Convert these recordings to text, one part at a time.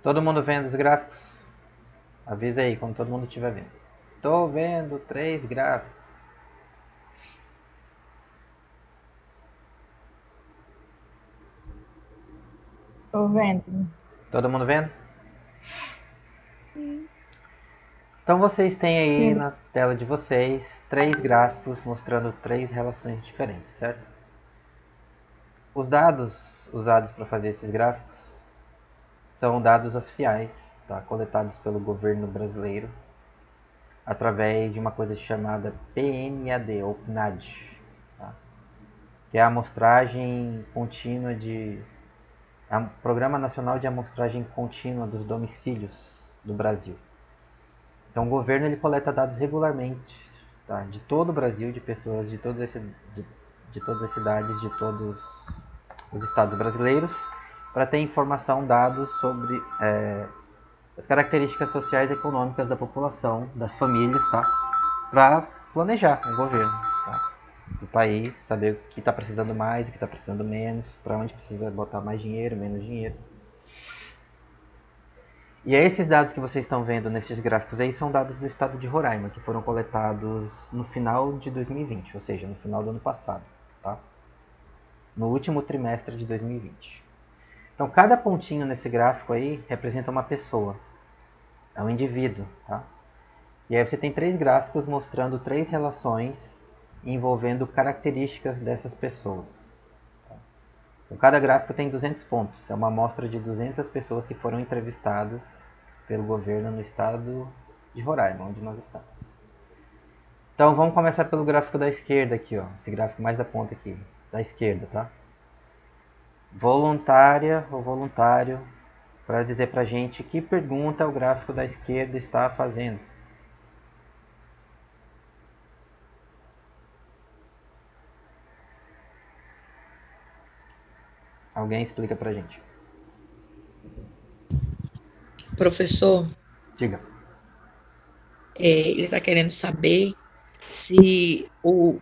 Todo mundo vendo os gráficos? Avisa aí quando todo mundo estiver vendo. Estou vendo 3 gráficos. Tô vendo. Todo mundo vendo? Sim. Então vocês têm aí Sim. na tela de vocês 3 gráficos mostrando 3 relações diferentes, certo? Os dados usados para fazer esses gráficos são dados oficiais, tá? Coletados pelo governo brasileiro através de uma coisa chamada PNAD ou PNAD, tá? Que é a amostragem contínua de Programa Nacional de Amostragem Contínua dos Domicílios do Brasil. Então o governo ele coleta dados regularmente, tá? De todo o Brasil, de pessoas de todas as cidades, de todos os estados brasileiros, para ter informação, dados sobre as características sociais e econômicas da população, das famílias, tá? Para planejar o governo, tá? Do país, saber o que está precisando mais, o que está precisando menos, para onde precisa botar mais dinheiro, menos dinheiro. E esses dados que vocês estão vendo nesses gráficos aí são dados do estado de Roraima, que foram coletados no final de 2020, ou seja, no final do ano passado, tá? No último trimestre de 2020. Então, cada pontinho nesse gráfico aí representa uma pessoa, é um indivíduo, tá? E aí você tem 3 gráficos mostrando 3 relações envolvendo características dessas pessoas. Tá? Então, cada gráfico tem 200 pontos, é uma amostra de 200 pessoas que foram entrevistadas pelo governo no estado de Roraima, onde nós estamos. Então vamos começar pelo gráfico da esquerda aqui, ó. Esse gráfico mais da ponta aqui, da esquerda, tá? Voluntária ou voluntário para dizer pra gente que pergunta o gráfico da esquerda está fazendo. Alguém explica pra gente. Professor, Diga. ele está querendo saber se o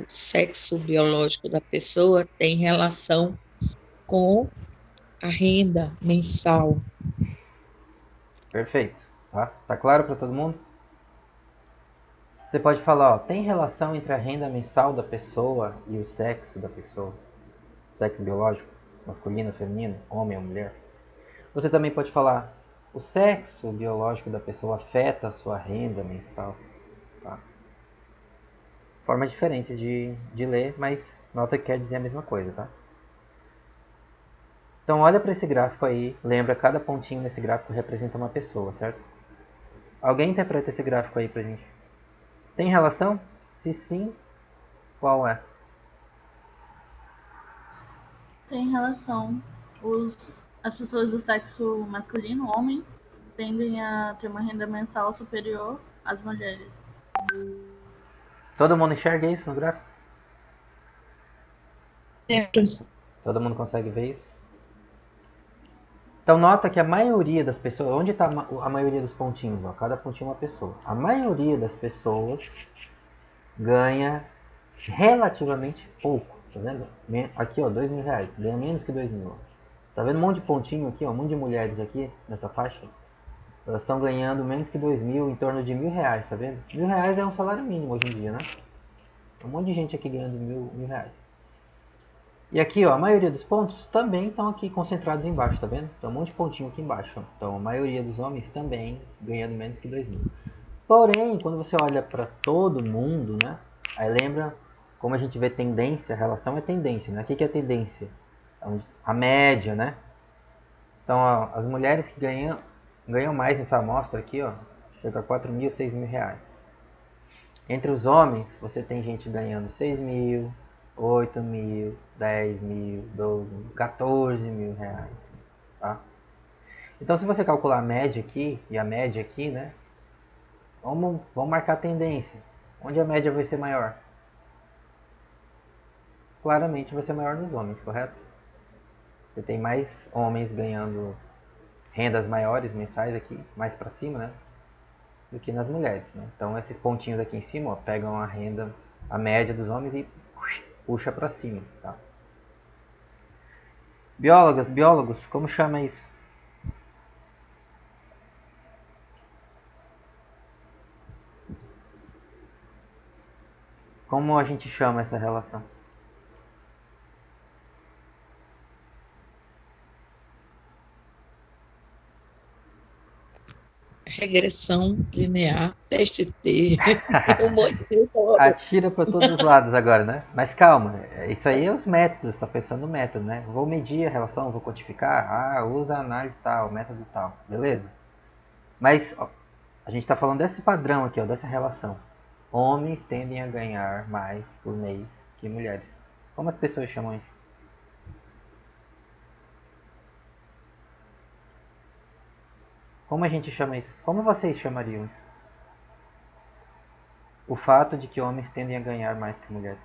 sexo biológico da pessoa tem relação com a renda mensal. Perfeito. Tá claro para todo mundo? Você pode falar, ó, tem relação entre a renda mensal da pessoa e o sexo da pessoa? Sexo biológico, masculino, feminino, homem ou mulher? Você também pode falar, o sexo biológico da pessoa afeta a sua renda mensal. Tá? Formas diferentes de ler, mas nota que quer dizer a mesma coisa, tá? Então olha para esse gráfico aí, lembra, cada pontinho nesse gráfico representa uma pessoa, certo? Alguém interpreta esse gráfico aí pra gente. Tem relação? Se sim, qual é? Tem relação. As pessoas do sexo masculino, homens, tendem a ter uma renda mensal superior às mulheres. Todo mundo enxerga isso no gráfico? Todo mundo consegue ver isso? Então nota que a maioria das pessoas, onde está a maioria dos pontinhos? Ó, cada pontinho é uma pessoa. A maioria das pessoas ganha relativamente pouco, tá vendo? Aqui ó, R$2.000, ganha menos que 2.000. Tá vendo um monte de pontinho aqui, ó, um monte de mulheres aqui nessa faixa? Elas estão ganhando menos que 2.000, em torno de R$1.000, tá vendo? R$1.000 é um salário mínimo hoje em dia, né? Tem um monte de gente aqui ganhando mil reais. E aqui, ó, a maioria dos pontos também estão aqui concentrados embaixo, tá vendo? Tem um monte de pontinho aqui embaixo. Ó. Então, a maioria dos homens também ganhando menos que 2.000. Porém, quando você olha para todo mundo, né? Aí lembra como a gente vê tendência, a relação é tendência, né? O que é tendência? A média, né? Então, ó, as mulheres que ganham mais nessa amostra aqui, ó, chega a 4.000, 6.000 reais. Entre os homens, você tem gente ganhando 6.000, 8.000, 10.000, 12.000, 14.000 reais, tá? Então, se você calcular a média aqui e a média aqui, né? Vamos marcar a tendência. Onde a média vai ser maior? Claramente vai ser maior nos homens, correto? Você tem mais homens ganhando rendas maiores mensais aqui, mais para cima, né? Do que nas mulheres, né? Então, esses pontinhos aqui em cima, ó, pegam a renda, a média dos homens e puxa para cima, tá? Biólogos, como chama isso? Como a gente chama essa relação? Regressão linear, teste T, um monte de coisa. Atira para todos os lados agora, né? Mas calma, isso aí é os métodos, tá pensando no método, né? Vou medir a relação, vou quantificar, usa a análise tal, método tal, beleza? Mas ó, a gente está falando desse padrão aqui, ó, dessa relação. Homens tendem a ganhar mais por mês que mulheres. Como as pessoas chamam isso? Como a gente chama isso? Como vocês chamariam isso? O fato de que homens tendem a ganhar mais que mulheres.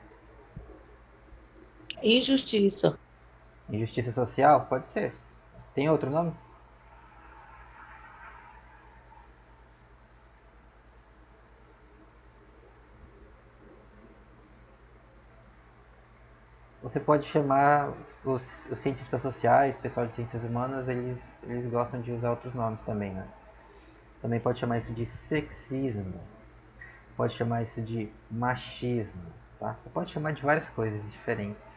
Injustiça. Injustiça social? Pode ser. Tem outro nome? Você pode chamar os cientistas sociais, pessoal de ciências humanas, eles gostam de usar outros nomes também, né? Também pode chamar isso de sexismo, pode chamar isso de machismo, tá? Você pode chamar de várias coisas diferentes,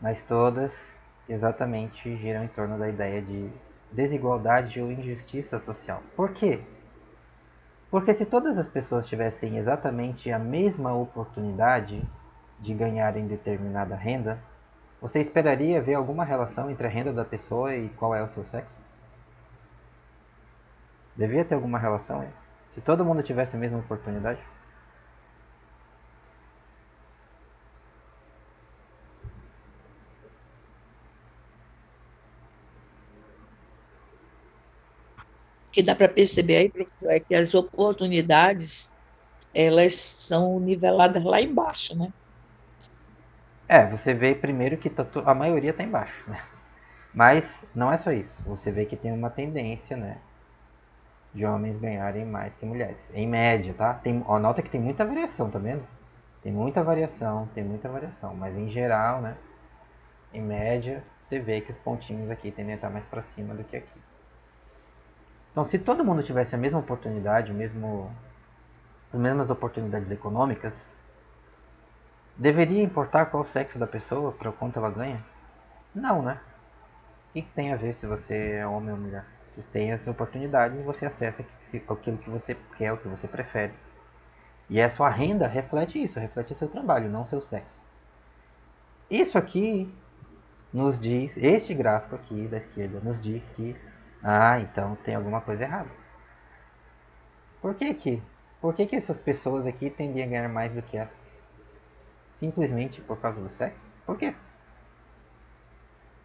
mas todas exatamente giram em torno da ideia de desigualdade ou injustiça social. Por quê? Porque se todas as pessoas tivessem exatamente a mesma oportunidade de ganharem determinada renda, você esperaria ver alguma relação entre a renda da pessoa e qual é o seu sexo? Devia ter alguma relação, hein? Se todo mundo tivesse a mesma oportunidade? O que dá para perceber aí, professor, é que as oportunidades, elas são niveladas lá embaixo, né? Você vê primeiro que a maioria está embaixo, né? Mas não é só isso. Você vê que tem uma tendência, né, de homens ganharem mais que mulheres. Em média, tá? Nota que tem muita variação, tá vendo? Tem muita variação, tem muita variação. Mas em geral, né, em média, você vê que os pontinhos aqui tendem a estar mais para cima do que aqui. Então, se todo mundo tivesse a mesma oportunidade, as mesmas oportunidades econômicas, deveria importar qual o sexo da pessoa para o quanto ela ganha? Não, né? O que tem a ver se você é homem ou mulher? Você tem as oportunidades e você acessa aquilo que você quer, o que você prefere. E a sua renda reflete isso, reflete o seu trabalho, não o seu sexo. Isso aqui nos diz, este gráfico aqui da esquerda nos diz que, então tem alguma coisa errada. Por que que? Por que que essas pessoas aqui tendem a ganhar mais do que essas? Simplesmente por causa do sexo? Por quê?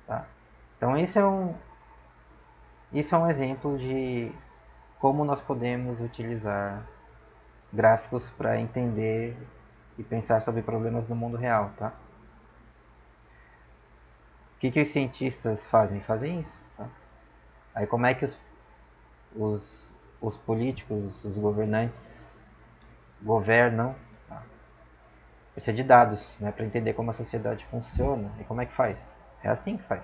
Tá? Então isso é um exemplo de como nós podemos utilizar gráficos para entender e pensar sobre problemas no mundo real, tá? O que os cientistas fazem? Fazem isso, tá? Aí como é que os políticos, os governantes governam? Tá? Precisa de dados, né, para entender como a sociedade funciona e como é que faz. É assim que faz.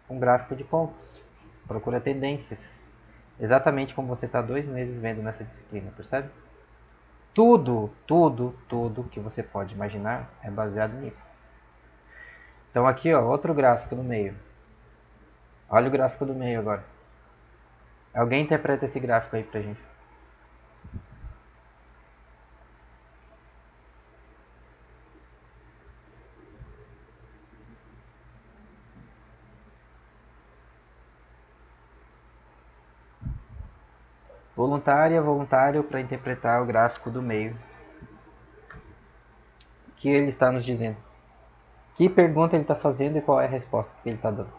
Um gráfico de pontos. Procura tendências. Exatamente como você está 2 meses vendo nessa disciplina, percebe? Tudo que você pode imaginar é baseado nisso. Então aqui, ó, outro gráfico no meio. Olha o gráfico do meio agora. Alguém interpreta esse gráfico aí pra gente. Voluntária, voluntário para interpretar o gráfico do meio. O que ele está nos dizendo? Que pergunta ele está fazendo e qual é a resposta que ele está dando?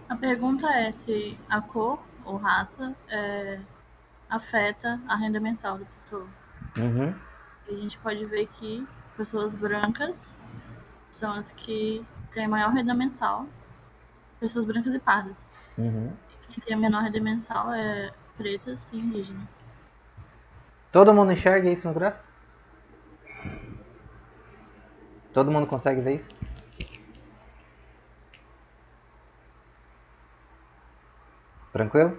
A pergunta é se a cor ou raça afeta a renda mensal da pessoa. Uhum. E a gente pode ver que pessoas brancas são as que têm maior renda mensal, pessoas brancas e pardas. Uhum. Quem tem a menor renda mensal é pretas e indígenas. Todo mundo enxerga isso no gráfico? Todo mundo consegue ver isso? Tranquilo?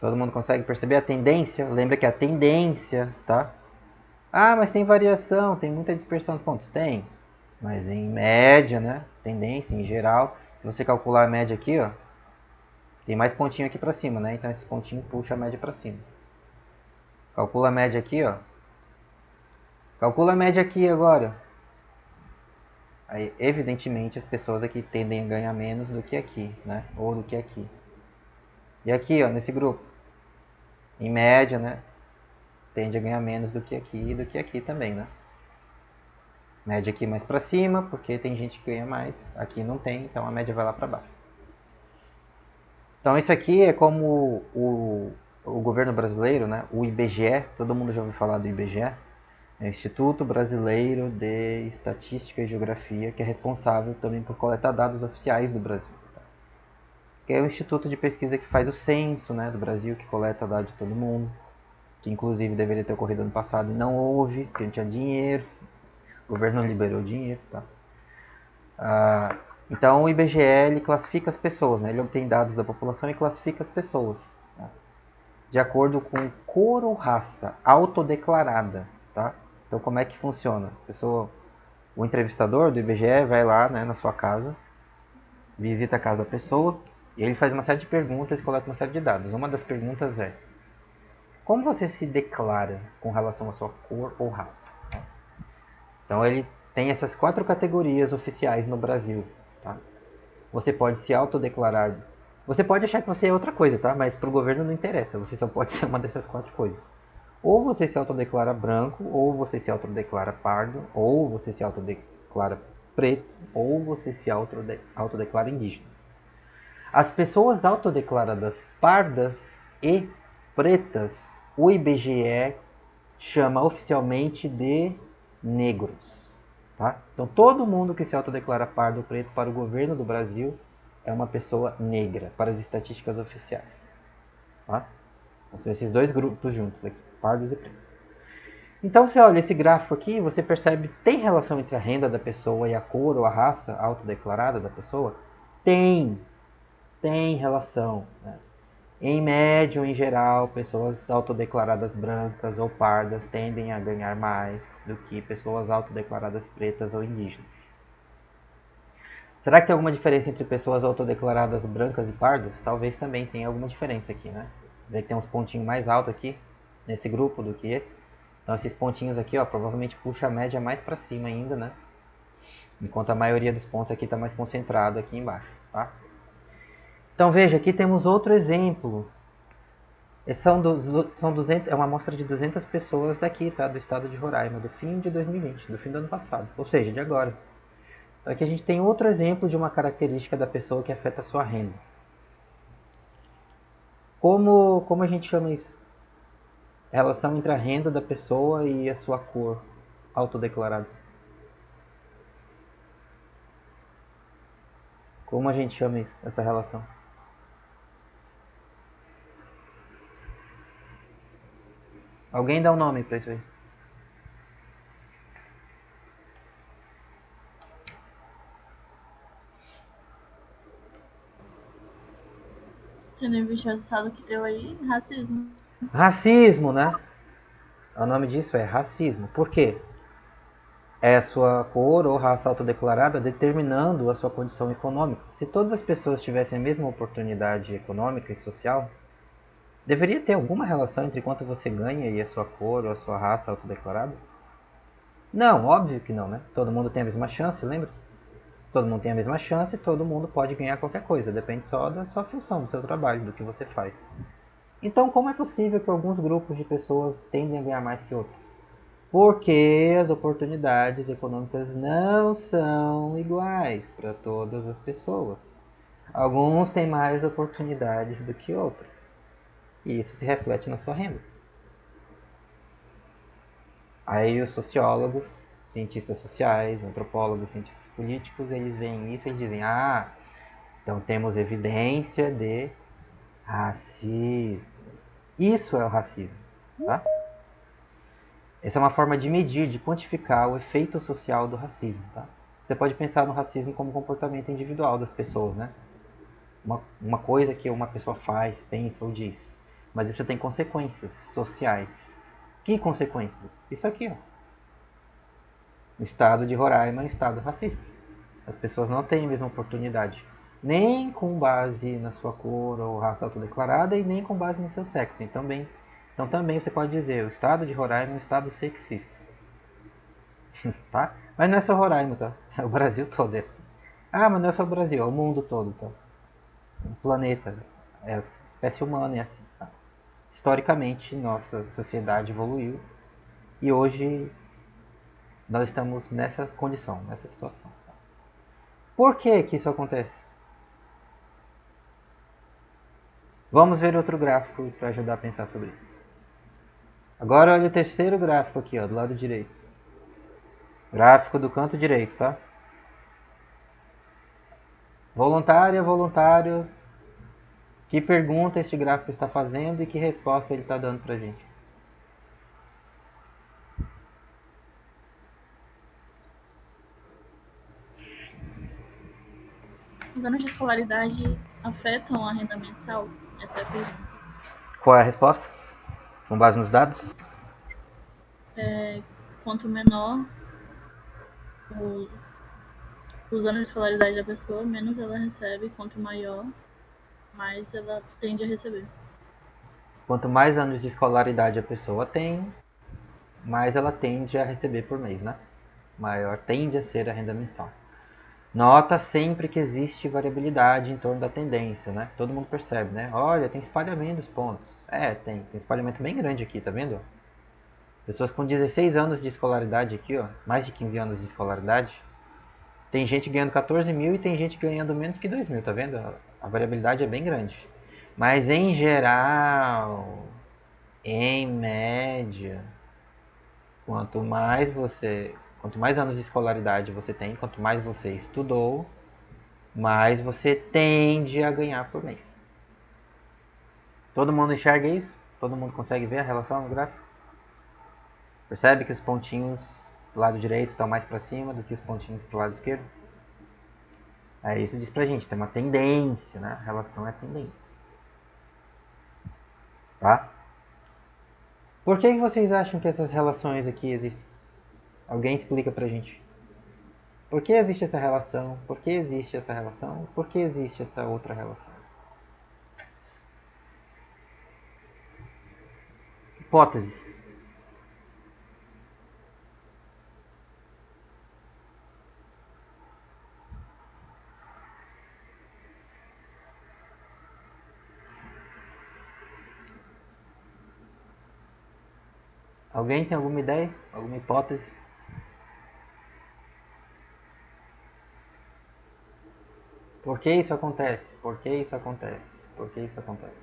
Todo mundo consegue perceber a tendência? Lembra que a tendência, tá? Ah, mas tem variação, tem muita dispersão de pontos. Tem, mas em média, né? Tendência, em geral, se você calcular a média aqui, ó, tem mais pontinho aqui pra cima, né? Então esse pontinho puxa a média pra cima. Calcula a média aqui, ó. Calcula a média aqui agora. Aí, evidentemente, as pessoas aqui tendem a ganhar menos do que aqui, né? Ou do que aqui. E aqui, ó, nesse grupo, em média, né? Tende a ganhar menos do que aqui e do que aqui também, né? Média aqui mais pra cima, porque tem gente que ganha mais. Aqui não tem, então a média vai lá pra baixo. Então isso aqui é como o governo brasileiro, né? O IBGE, todo mundo já ouviu falar do IBGE? É o Instituto Brasileiro de Estatística e Geografia, que é responsável também por coletar dados oficiais do Brasil. Que é o instituto de pesquisa que faz o censo, né, do Brasil, que coleta dados de todo mundo, que inclusive deveria ter ocorrido ano passado e não houve, porque não tinha dinheiro, o governo não liberou dinheiro, tá? Então o IBGE ele classifica as pessoas, né? Ele obtém dados da população e classifica as pessoas, tá? De acordo com cor ou raça autodeclarada, tá? Então como é que funciona? O entrevistador do IBGE vai lá, né, na sua casa, visita a casa da pessoa e ele faz uma série de perguntas e coleta uma série de dados. Uma das perguntas é: como você se declara com relação à sua cor ou raça? Então ele tem essas 4 categorias oficiais no Brasil, tá? Você pode se autodeclarar. Você pode achar que você é outra coisa, tá? Mas para o governo não interessa. Você só pode ser uma dessas 4 coisas. Ou você se autodeclara branco, ou você se autodeclara pardo, ou você se autodeclara preto, ou você se autodeclara indígena. As pessoas autodeclaradas pardas e pretas, o IBGE chama oficialmente de negros. Tá? Então todo mundo que se autodeclara pardo ou preto para o governo do Brasil é uma pessoa negra, para as estatísticas oficiais. Tá? Então, são esses 2 grupos juntos aqui, pardos e pretos. Então você olha esse gráfico aqui, você percebe que tem relação entre a renda da pessoa e a cor ou a raça autodeclarada da pessoa? Tem relação. Né? Em média ou em geral, pessoas autodeclaradas brancas ou pardas tendem a ganhar mais do que pessoas autodeclaradas pretas ou indígenas. Será que tem alguma diferença entre pessoas autodeclaradas brancas e pardas? Talvez também tenha alguma diferença aqui, né? Vê que tem uns pontinhos mais altos aqui nesse grupo do que esse. Então esses pontinhos aqui, ó, provavelmente puxa a média mais para cima ainda, né? Enquanto a maioria dos pontos aqui está mais concentrado aqui embaixo, tá? Então veja, aqui temos outro exemplo. São 200, é uma amostra de 200 pessoas daqui, tá? Do estado de Roraima, do fim de 2020, do fim do ano passado, ou seja, de agora. Então aqui a gente tem outro exemplo de uma característica da pessoa que afeta a sua renda. Como a gente chama isso? A relação entre a renda da pessoa e a sua cor autodeclarada. Como a gente chama isso, essa relação? Alguém dá um nome para isso aí? Tendo em vista o resultado que deu aí, racismo. Racismo, né? O nome disso é racismo. Por quê? É a sua cor ou raça autodeclarada determinando a sua condição econômica. Se todas as pessoas tivessem a mesma oportunidade econômica e social, deveria ter alguma relação entre quanto você ganha e a sua cor ou a sua raça autodeclarada? Não, óbvio que não, né? Todo mundo tem a mesma chance, lembra? Todo mundo tem a mesma chance, todo mundo pode ganhar qualquer coisa, depende só da sua função, do seu trabalho, do que você faz. Então, como é possível que alguns grupos de pessoas tendem a ganhar mais que outros? Porque as oportunidades econômicas não são iguais para todas as pessoas. Alguns têm mais oportunidades do que outros. E isso se reflete na sua renda. Aí os sociólogos, cientistas sociais, antropólogos, cientistas políticos, eles veem isso e dizem: ah, então temos evidência de racismo. Isso é o racismo, tá? Essa é uma forma de medir, de quantificar o efeito social do racismo, tá? Você pode pensar no racismo como comportamento individual das pessoas, né? Uma coisa que uma pessoa faz, pensa ou diz. Mas isso tem consequências sociais. Que consequências? Isso aqui, ó. O estado de Roraima é um estado racista. As pessoas não têm a mesma oportunidade. Nem com base na sua cor ou raça autodeclarada e nem com base no seu sexo. Então também você pode dizer, o estado de Roraima é um estado sexista. Tá? Mas não é só Roraima, tá? É o Brasil todo. Ah, mas não é só o Brasil, é o mundo todo, tá? O planeta, a espécie humana é assim. Tá? Historicamente, nossa sociedade evoluiu e hoje nós estamos nessa condição, nessa situação. Tá? Por que que isso acontece? Vamos ver outro gráfico para ajudar a pensar sobre isso. Agora olha o terceiro gráfico aqui, ó, do lado direito. Gráfico do canto direito, tá? Voluntária, voluntário, que pergunta este gráfico está fazendo e que resposta ele está dando pra gente? Os anos de escolaridade afetam a renda mensal? Essa é a pergunta. Qual é a resposta? Com base nos dados? Quanto menor os anos de escolaridade da pessoa, menos ela recebe. Quanto maior, mais ela tende a receber. Quanto mais anos de escolaridade a pessoa tem, mais ela tende a receber por mês, né? Maior tende a ser a renda mensal. Nota sempre que existe variabilidade em torno da tendência, né? Todo mundo percebe, né? Olha, tem espalhamento dos pontos. Tem espalhamento bem grande aqui, tá vendo? Pessoas com 16 anos de escolaridade aqui, ó, mais de 15 anos de escolaridade. Tem gente ganhando 14 mil e tem gente ganhando menos que 2 mil, tá vendo? A variabilidade é bem grande. Mas em geral, em média, quanto mais anos de escolaridade você tem, quanto mais você estudou, mais você tende a ganhar por mês. Todo mundo enxerga isso? Todo mundo consegue ver a relação no gráfico? Percebe que os pontinhos do lado direito estão mais para cima do que os pontinhos do lado esquerdo? Isso diz pra gente, tem uma tendência, né? A relação é tendência. Tá? Por que vocês acham que essas relações aqui existem? Alguém explica pra gente. Por que existe essa relação? Por que existe essa relação? Por que existe essa outra relação? Hipóteses. Alguém tem alguma ideia? Alguma hipótese? Por que isso acontece? Por que isso acontece? Por que isso acontece?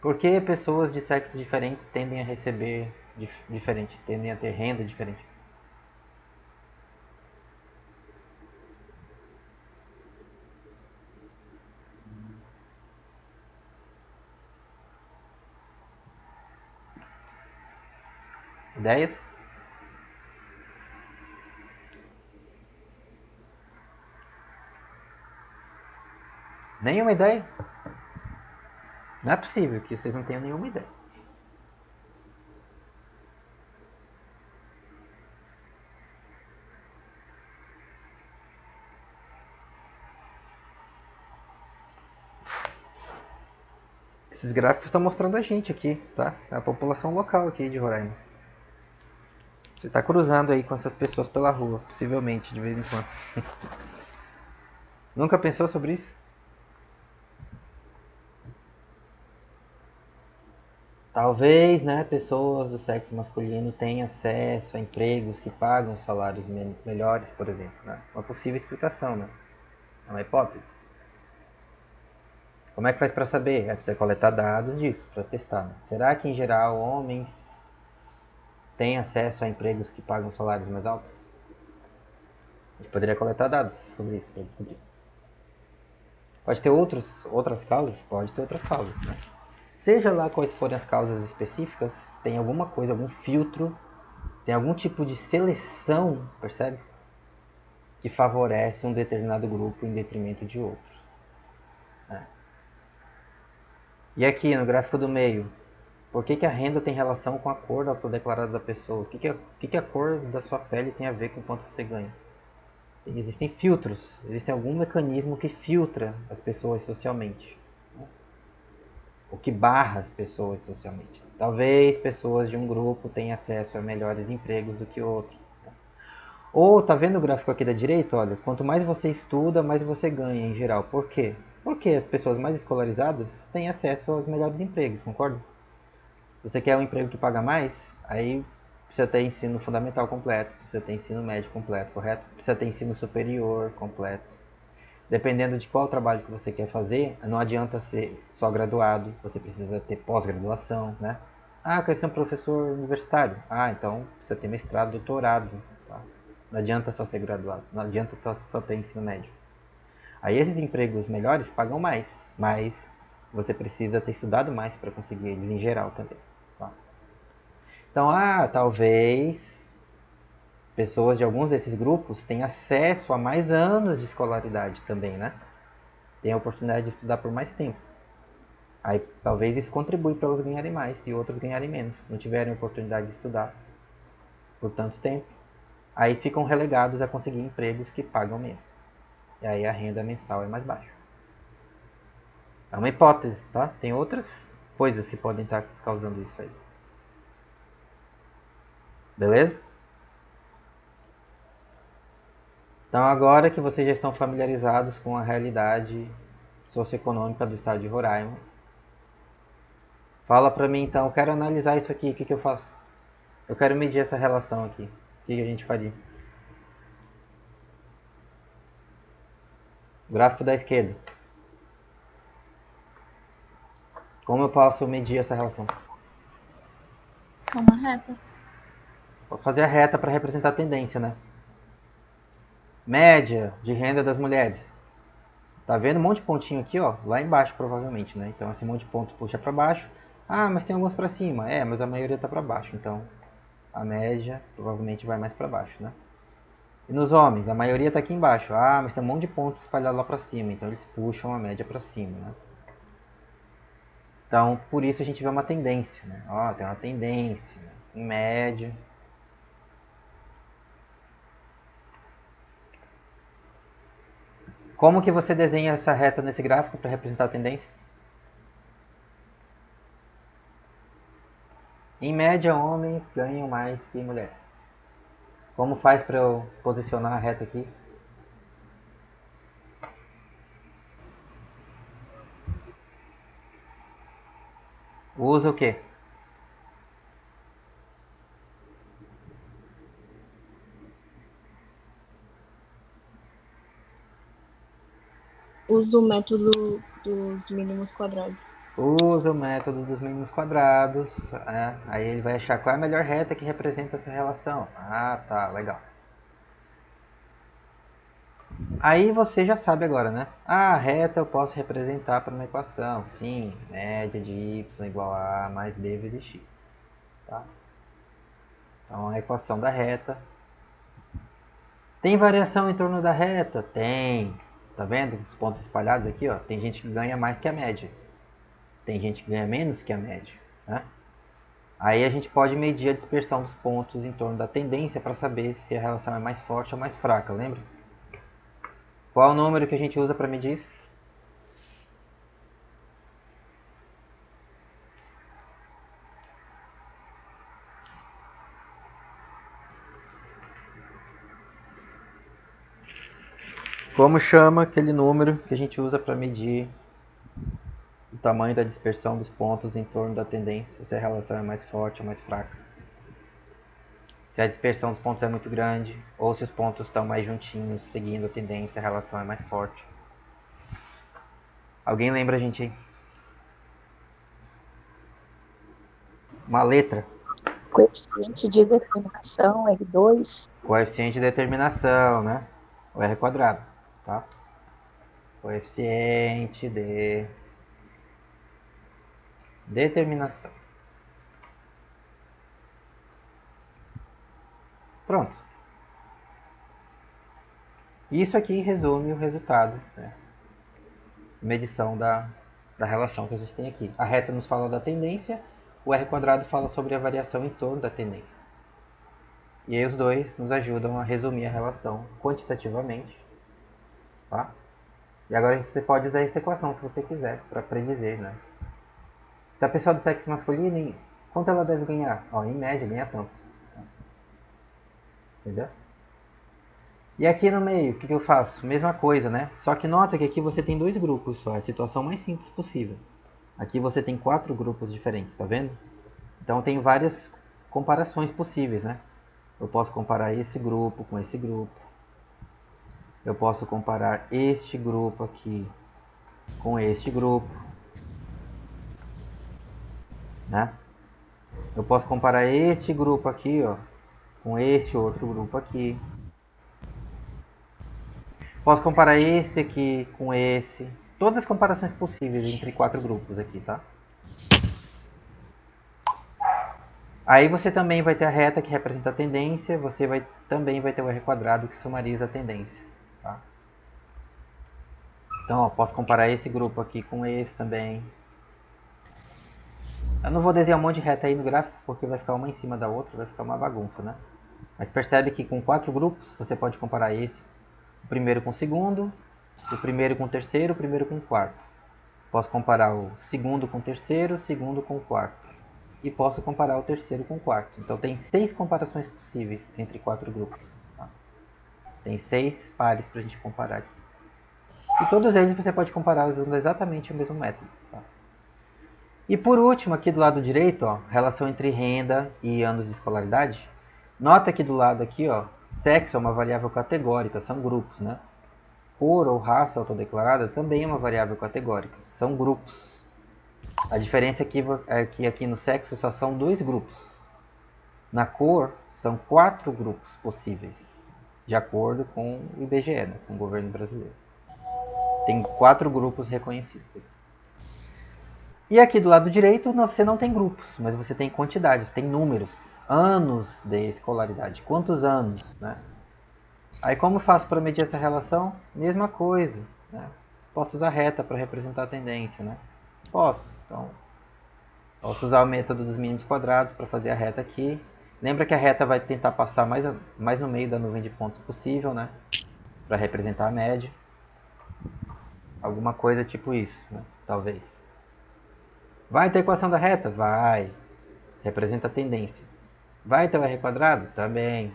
Por que pessoas de sexos diferentes tendem a receber diferente, tendem a ter renda diferente? Ideias? Nenhuma ideia? Não é possível que vocês não tenham nenhuma ideia. Esses gráficos estão mostrando a gente aqui, tá? A população local aqui de Roraima. Você está cruzando aí com essas pessoas pela rua, possivelmente, de vez em quando. Nunca pensou sobre isso? Talvez, né, pessoas do sexo masculino tenham acesso a empregos que pagam salários melhores, por exemplo. Né? Uma possível explicação, né? É uma hipótese. Como é que faz para saber? É preciso coletar dados disso, para testar. Né? Será que, em geral, homens têm acesso a empregos que pagam salários mais altos? A gente poderia coletar dados sobre isso para descobrir. Pode ter outras causas? Pode ter outras causas, né? Seja lá quais forem as causas específicas, tem alguma coisa, algum filtro, tem algum tipo de seleção, percebe? Que favorece um determinado grupo em detrimento de outro. E aqui no gráfico do meio, Por que a renda tem relação com a cor autodeclarada da pessoa? O que a cor da sua pele tem a ver com quanto você ganha? Existem filtros, existe algum mecanismo que filtra as pessoas socialmente, né? O que barra as pessoas socialmente. Talvez pessoas de um grupo tenham acesso a melhores empregos do que outros. Ou, tá vendo o gráfico aqui da direita? Olha, quanto mais você estuda, mais você ganha em geral. Por quê? Porque as pessoas mais escolarizadas têm acesso aos melhores empregos, concorda? Você quer um emprego que paga mais? Aí precisa ter ensino fundamental completo, precisa ter ensino médio completo, correto? Precisa ter ensino superior completo. Dependendo de qual trabalho que você quer fazer, não adianta ser só graduado, você precisa ter pós-graduação, né? Ah, eu quero ser um professor universitário. Ah, então precisa ter mestrado, doutorado. Tá? Não adianta só ser graduado, não adianta só ter ensino médio. Aí esses empregos melhores pagam mais, mas você precisa ter estudado mais para conseguir eles em geral também. Tá? Então, talvez pessoas de alguns desses grupos tenham acesso a mais anos de escolaridade também, né? Tem a oportunidade de estudar por mais tempo. Aí talvez isso contribui para elas ganharem mais e outras ganharem menos, não tiverem oportunidade de estudar por tanto tempo. Aí ficam relegados a conseguir empregos que pagam menos. E aí a renda mensal é mais baixa. É uma hipótese, tá? Tem outras coisas que podem estar causando isso aí. Beleza? Então agora que vocês já estão familiarizados com a realidade socioeconômica do estado de Roraima, fala pra mim então, eu quero analisar isso aqui, o que eu faço? Eu quero medir essa relação aqui. O que a gente faria? Gráfico da esquerda. Como eu posso medir essa relação? Uma reta. Posso fazer a reta para representar a tendência, né? Média de renda das mulheres. Tá vendo um monte de pontinho aqui, ó? Lá embaixo, provavelmente, né? Então esse monte de ponto puxa para baixo. Ah, mas tem alguns para cima. É, mas a maioria tá para baixo. Então a média provavelmente vai mais para baixo, né? E nos homens, a maioria tá aqui embaixo. Ah, mas tem um monte de pontos espalhados lá para cima. Então eles puxam a média para cima, né? Então, por isso a gente vê uma tendência, né? Ó, tem uma tendência, né? Em média. Como que você desenha essa reta nesse gráfico para representar a tendência? Em média, homens ganham mais que mulheres. Como faz para eu posicionar a reta aqui? Usa o quê? Uso o método dos mínimos quadrados. Usa o método dos mínimos quadrados. Aí ele vai achar qual é a melhor reta que representa essa relação. Ah, tá, legal. Aí você já sabe agora, né? A reta eu posso representar para uma equação. Sim, média de y igual a mais b vezes x. Tá? Então a equação da reta. Tem variação em torno da reta? Tem. Tá vendo os pontos espalhados aqui? Ó? Tem gente que ganha mais que a média. Tem gente que ganha menos que a média. Né? Aí a gente pode medir a dispersão dos pontos em torno da tendência para saber se a relação é mais forte ou mais fraca, lembra? Qual é o número que a gente usa para medir isso? Como chama aquele número que a gente usa para medir o tamanho da dispersão dos pontos em torno da tendência, se a relação é mais forte ou mais fraca? Se a dispersão dos pontos é muito grande, ou se os pontos estão mais juntinhos, seguindo a tendência, a relação é mais forte. Alguém lembra a gente aí? Uma letra. Coeficiente de determinação, R2. Coeficiente de determinação, né? O R quadrado, tá? Coeficiente de determinação. Pronto. Isso aqui resume o resultado, né? Medição da relação que a gente tem aqui. A reta nos fala da tendência, o R quadrado fala sobre a variação em torno da tendência. E aí os dois nos ajudam a resumir a relação quantitativamente. Tá? E agora você pode usar essa equação se você quiser para predizer, né? Se a pessoa do sexo masculino, quanto ela deve ganhar? Ó, em média ganha tanto. Entendeu? E aqui no meio, o que eu faço? Mesma coisa, né? Só que nota que aqui você tem dois grupos só, é a situação mais simples possível. Aqui você tem 4 grupos diferentes, tá vendo? Então tem várias comparações possíveis, né? Eu posso comparar esse grupo com esse grupo. Eu posso comparar este grupo aqui com este grupo, né? Eu posso comparar este grupo aqui, ó, com este outro grupo aqui. Posso comparar esse aqui com esse. Todas as comparações possíveis entre 4 grupos aqui, tá? Aí você também vai ter a reta que representa a tendência. Você também vai ter o R quadrado que sumariza a tendência, tá? Então, ó, posso comparar esse grupo aqui com esse também. Eu não vou desenhar um monte de reta aí no gráfico, porque vai ficar uma em cima da outra, vai ficar uma bagunça, né? Mas percebe que com 4 grupos, você pode comparar esse, o primeiro com o segundo, o primeiro com o terceiro, o primeiro com o quarto. Posso comparar o segundo com o terceiro, o segundo com o quarto. E posso comparar o terceiro com o quarto. Então tem 6 comparações possíveis entre 4 grupos. Tá? Tem 6 pares para a gente comparar aqui. E todos eles você pode comparar usando exatamente o mesmo método. Tá? E por último, aqui do lado direito, ó, relação entre renda e anos de escolaridade. Nota que do lado aqui, ó, sexo é uma variável categórica, são grupos, né? Cor ou raça autodeclarada também é uma variável categórica, são grupos. A diferença é que aqui no sexo só são 2 grupos. Na cor, são 4 grupos possíveis, de acordo com o IBGE, né, com o governo brasileiro. Tem 4 grupos reconhecidos. E aqui do lado direito você não tem grupos, mas você tem quantidades, tem números, anos de escolaridade, quantos anos, né? Aí como eu faço para medir essa relação? Mesma coisa, né? Posso usar reta para representar a tendência, né? Posso, então posso usar o método dos mínimos quadrados para fazer a reta aqui. Lembra que a reta vai tentar passar mais no meio da nuvem de pontos possível, né? Para representar a média. Alguma coisa tipo isso, né? Talvez. Vai ter equação da reta? Vai. Representa a tendência. Vai ter o R quadrado? Também.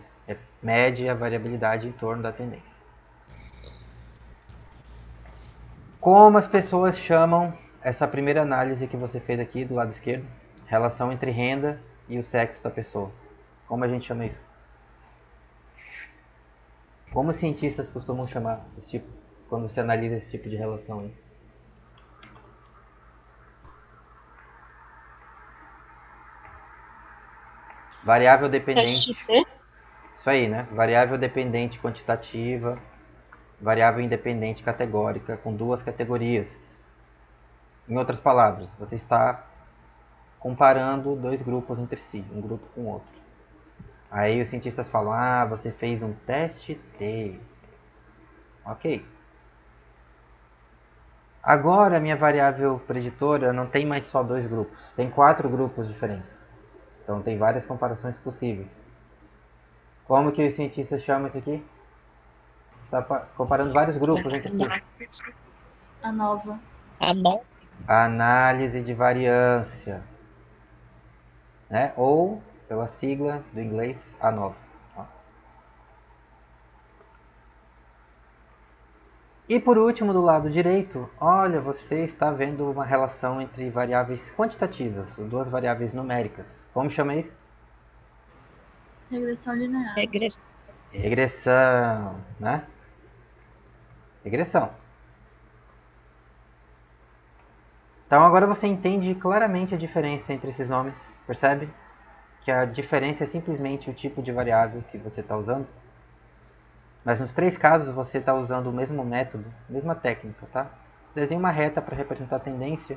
Mede a variabilidade em torno da tendência. Como as pessoas chamam essa primeira análise que você fez aqui do lado esquerdo? Relação entre renda e o sexo da pessoa. Como a gente chama isso? Como os cientistas costumam chamar esse tipo, quando você analisa esse tipo de relação aí? Variável dependente. TXT? Isso aí, né? Variável dependente quantitativa, variável independente categórica, com 2 categorias. Em outras palavras, você está comparando 2 grupos entre si, um grupo com o outro. Aí os cientistas falam, ah, você fez um teste T. Ok. Agora a minha variável preditora não tem mais só 2 grupos, tem 4 grupos diferentes. Então tem várias comparações possíveis. Como que os cientistas chamam isso aqui? Está comparando vários grupos entre si. ANOVA. Análise de variância, né? Ou pela sigla do inglês ANOVA. E por último, do lado direito, olha, você está vendo uma relação entre variáveis quantitativas, 2 variáveis numéricas. Como chama isso? Regressão linear. Regressão, né? Regressão. Então agora você entende claramente a diferença entre esses nomes, percebe? Que a diferença é simplesmente o tipo de variável que você está usando. Mas nos 3 casos você está usando o mesmo método, mesma técnica, tá? Desenha uma reta para representar a tendência,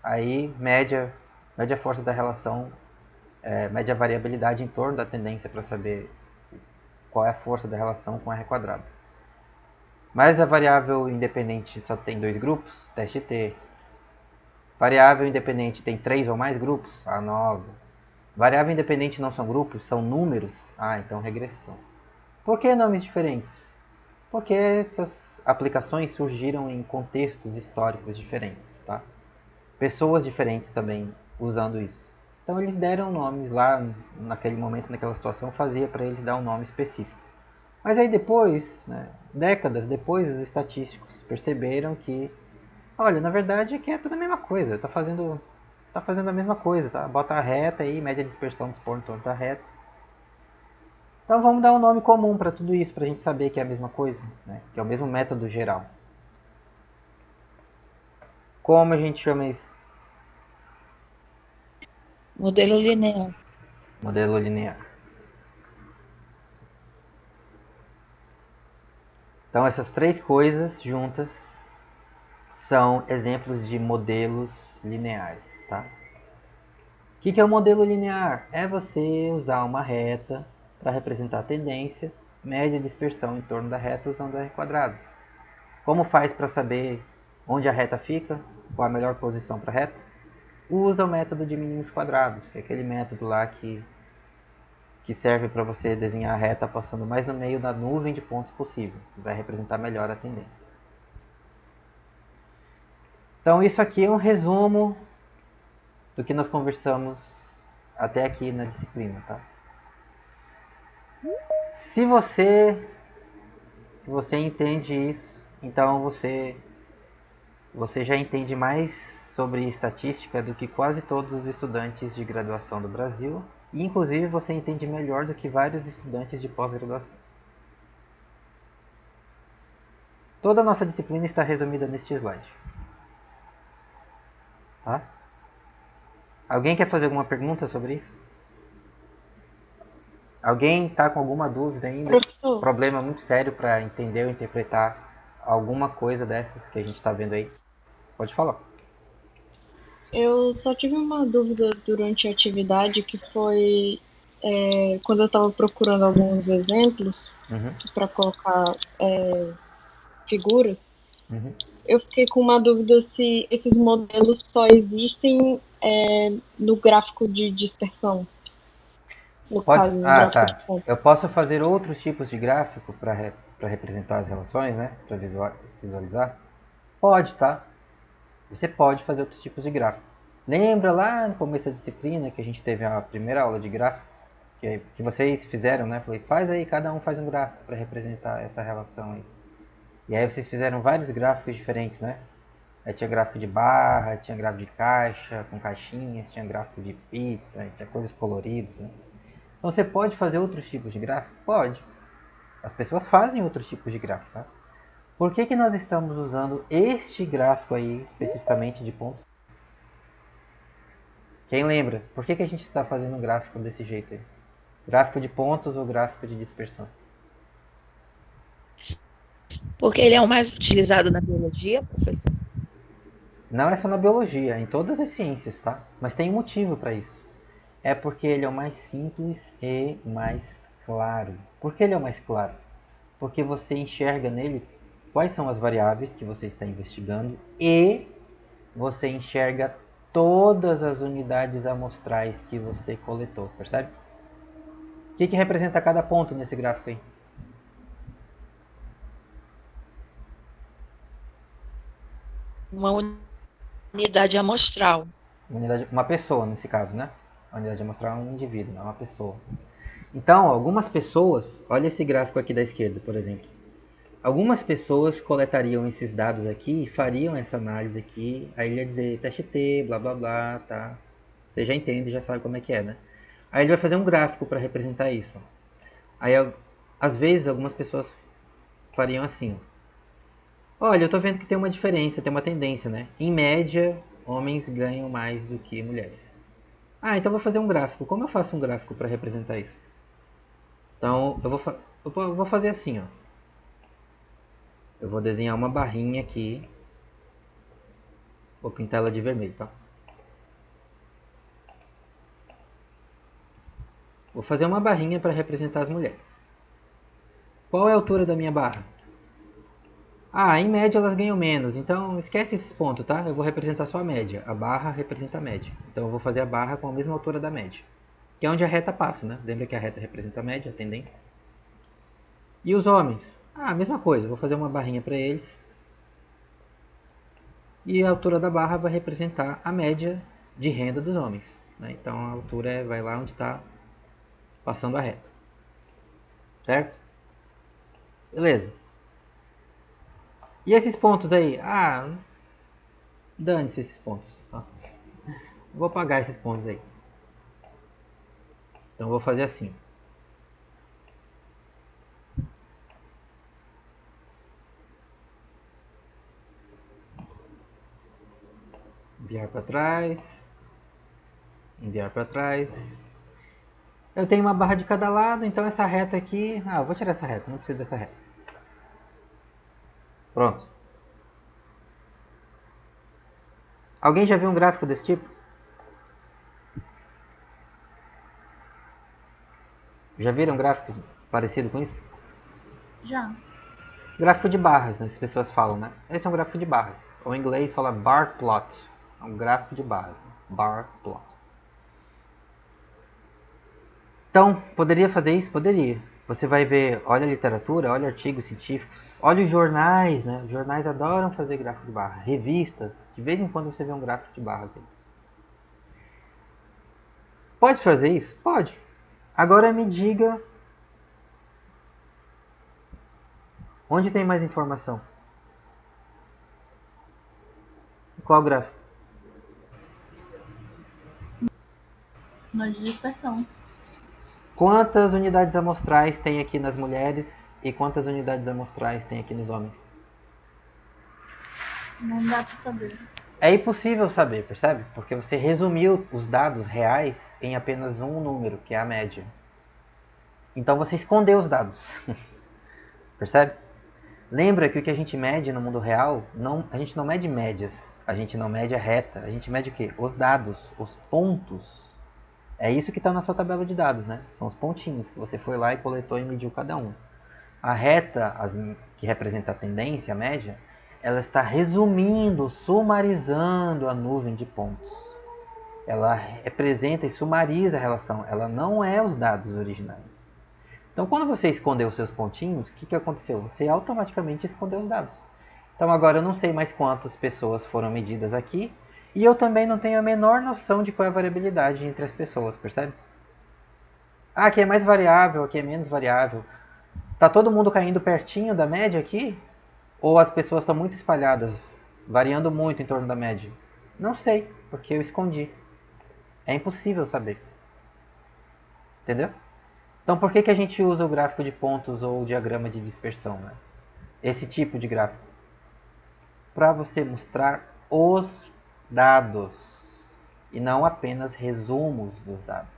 aí mede a força da relação, mede a variabilidade em torno da tendência para saber qual é a força da relação com R quadrado. Mas a variável independente só tem 2 grupos, teste T. Variável independente tem 3 ou mais grupos? Ah, 9. Variável independente não são grupos, são números? Ah, então regressão. Por que nomes diferentes? Porque essas aplicações surgiram em contextos históricos diferentes, tá? Pessoas diferentes também usando isso. Então eles deram nomes lá, naquele momento, naquela situação, fazia para eles dar um nome específico. Mas aí depois, né, décadas depois, os estatísticos perceberam que, olha, na verdade aqui é tudo a mesma coisa, tá fazendo a mesma coisa, tá? Bota a reta aí, média de dispersão dos pontos em torno da reta. Então vamos dar um nome comum para tudo isso, para a gente saber que é a mesma coisa, né? Que é o mesmo método geral. Como a gente chama isso? Modelo linear. Modelo linear. Então essas três coisas juntas são exemplos de modelos lineares, tá? O que é o modelo linear? É você usar uma reta para representar a tendência, média e dispersão em torno da reta usando R quadrado. Como faz para saber onde a reta fica? Qual a melhor posição para a reta? Usa o método de mínimos quadrados, que é aquele método lá que serve para você desenhar a reta passando mais no meio da nuvem de pontos possível, que vai representar melhor a tendência. Então isso aqui é um resumo do que nós conversamos até aqui na disciplina, tá? Se você entende isso, então você já entende mais sobre estatística do que quase todos os estudantes de graduação do Brasil, e inclusive você entende melhor do que vários estudantes de pós-graduação. Toda a nossa disciplina está resumida neste slide. Tá? Alguém quer fazer alguma pergunta sobre isso? Alguém está com alguma dúvida ainda? Professor, Problema muito sério para entender ou interpretar alguma coisa dessas que a gente está vendo aí? Pode falar. eu só tive uma dúvida durante a atividade que foi quando eu estava procurando alguns exemplos Uhum, para colocar figuras. uhum. Eu fiquei com uma dúvida se esses modelos só existem no gráfico de dispersão, no Pode. caso, no Ah, gráfico de tá. pontos. Eu posso fazer outros tipos de gráfico para representar as relações, né? Para visualizar? Pode, tá? Você pode fazer outros tipos de gráfico. Lembra lá no começo da disciplina que a gente teve a primeira aula de gráfico? Que vocês fizeram, né? Falei, faz aí, cada um faz um gráfico para representar essa relação aí. E aí vocês fizeram vários gráficos diferentes, né? Aí tinha gráfico de barra, tinha gráfico de caixa, com caixinhas, tinha gráfico de pizza, tinha coisas coloridas, né? Então você pode fazer outros tipos de gráfico? Pode. As pessoas fazem outros tipos de gráfico, tá? Por que nós estamos usando este gráfico aí, especificamente de pontos? Quem lembra? Por que a gente está fazendo um gráfico desse jeito aí? Gráfico de pontos ou gráfico de dispersão? Porque ele é o mais utilizado na biologia, professor? Não é só na biologia, é em todas as ciências, tá? Mas tem um motivo para isso. É porque ele é o mais simples e mais claro. Por que ele é o mais claro? Porque você enxerga nele quais são as variáveis que você está investigando e você enxerga todas as unidades amostrais que você coletou, percebe? O que representa cada ponto nesse gráfico aí? Uma unidade amostral. Uma pessoa nesse caso, né? A unidade amostral é um indivíduo, não é uma pessoa. Então, algumas pessoas, olha esse gráfico aqui da esquerda, por exemplo. Algumas pessoas coletariam esses dados aqui e fariam essa análise aqui, aí ele ia dizer teste T, blá blá blá, tá? Você já entende, já sabe como é que é, né? Aí ele vai fazer um gráfico para representar isso. Aí, às vezes, algumas pessoas fariam assim. Olha, eu tô vendo que tem uma diferença, tem uma tendência, né? Em média, homens ganham mais do que mulheres. Ah, então eu vou fazer um gráfico. Como eu faço um gráfico para representar isso? Então, eu vou fazer assim, ó. Eu vou desenhar uma barrinha aqui. Vou pintar ela de vermelho, tá? Vou fazer uma barrinha para representar as mulheres. Qual é a altura da minha barra? Ah, em média elas ganham menos, então esquece esses pontos, tá? Eu vou representar só a média. A barra representa a média. Então eu vou fazer a barra com a mesma altura da média. Que é onde a reta passa, né? Lembra que a reta representa a média, a tendência. E os homens? Ah, a mesma coisa. Eu vou fazer uma barrinha para eles. E a altura da barra vai representar a média de renda dos homens, né? Então a altura vai lá onde está passando a reta. Certo? Beleza. E esses pontos aí? Ah, dane-se esses pontos. Vou apagar esses pontos aí. Então vou fazer assim. Enviar para trás. Enviar para trás. Eu tenho uma barra de cada lado, então essa reta aqui... Ah, eu vou tirar essa reta, não preciso dessa reta. Pronto. Alguém já viu um gráfico desse tipo? Já viram um gráfico parecido com isso? Já. Gráfico de barras, as pessoas falam, né? Esse é um gráfico de barras. Ou em inglês fala bar plot. É um gráfico de barras. Bar plot. Então, poderia fazer isso? Poderia. Você vai ver, olha a literatura, olha artigos científicos, olha os jornais, né? Os jornais adoram fazer gráfico de barra. Revistas, de vez em quando você vê um gráfico de barras aí. Pode fazer isso? Pode. Agora me diga onde tem mais informação. Qual gráfico? Na de dispersão. Quantas unidades amostrais tem aqui nas mulheres e quantas unidades amostrais tem aqui nos homens? Não dá pra saber. É impossível saber, percebe? Porque você resumiu os dados reais em apenas um número, que é a média. Então você escondeu os dados. Percebe? Lembra que o que a gente mede no mundo real, a gente não mede médias, a gente não mede a reta, a gente mede o quê? Os dados, os pontos. É isso que está na sua tabela de dados, né? São os pontinhos que você foi lá e coletou e mediu cada um. A reta, que representa a tendência, a média, ela está resumindo, sumarizando a nuvem de pontos. Ela representa e sumariza a relação, ela não é os dados originais. Então, quando você escondeu os seus pontinhos, o que aconteceu? Você automaticamente escondeu os dados. Então, agora eu não sei mais quantas pessoas foram medidas aqui, e eu também não tenho a menor noção de qual é a variabilidade entre as pessoas, percebe? Ah, aqui é mais variável, aqui é menos variável. Tá todo mundo caindo pertinho da média aqui? Ou as pessoas estão muito espalhadas, variando muito em torno da média? Não sei, porque eu escondi. É impossível saber. Entendeu? Então por que a gente usa o gráfico de pontos ou o diagrama de dispersão, né? Esse tipo de gráfico? Para você mostrar os dados e não apenas resumos dos dados.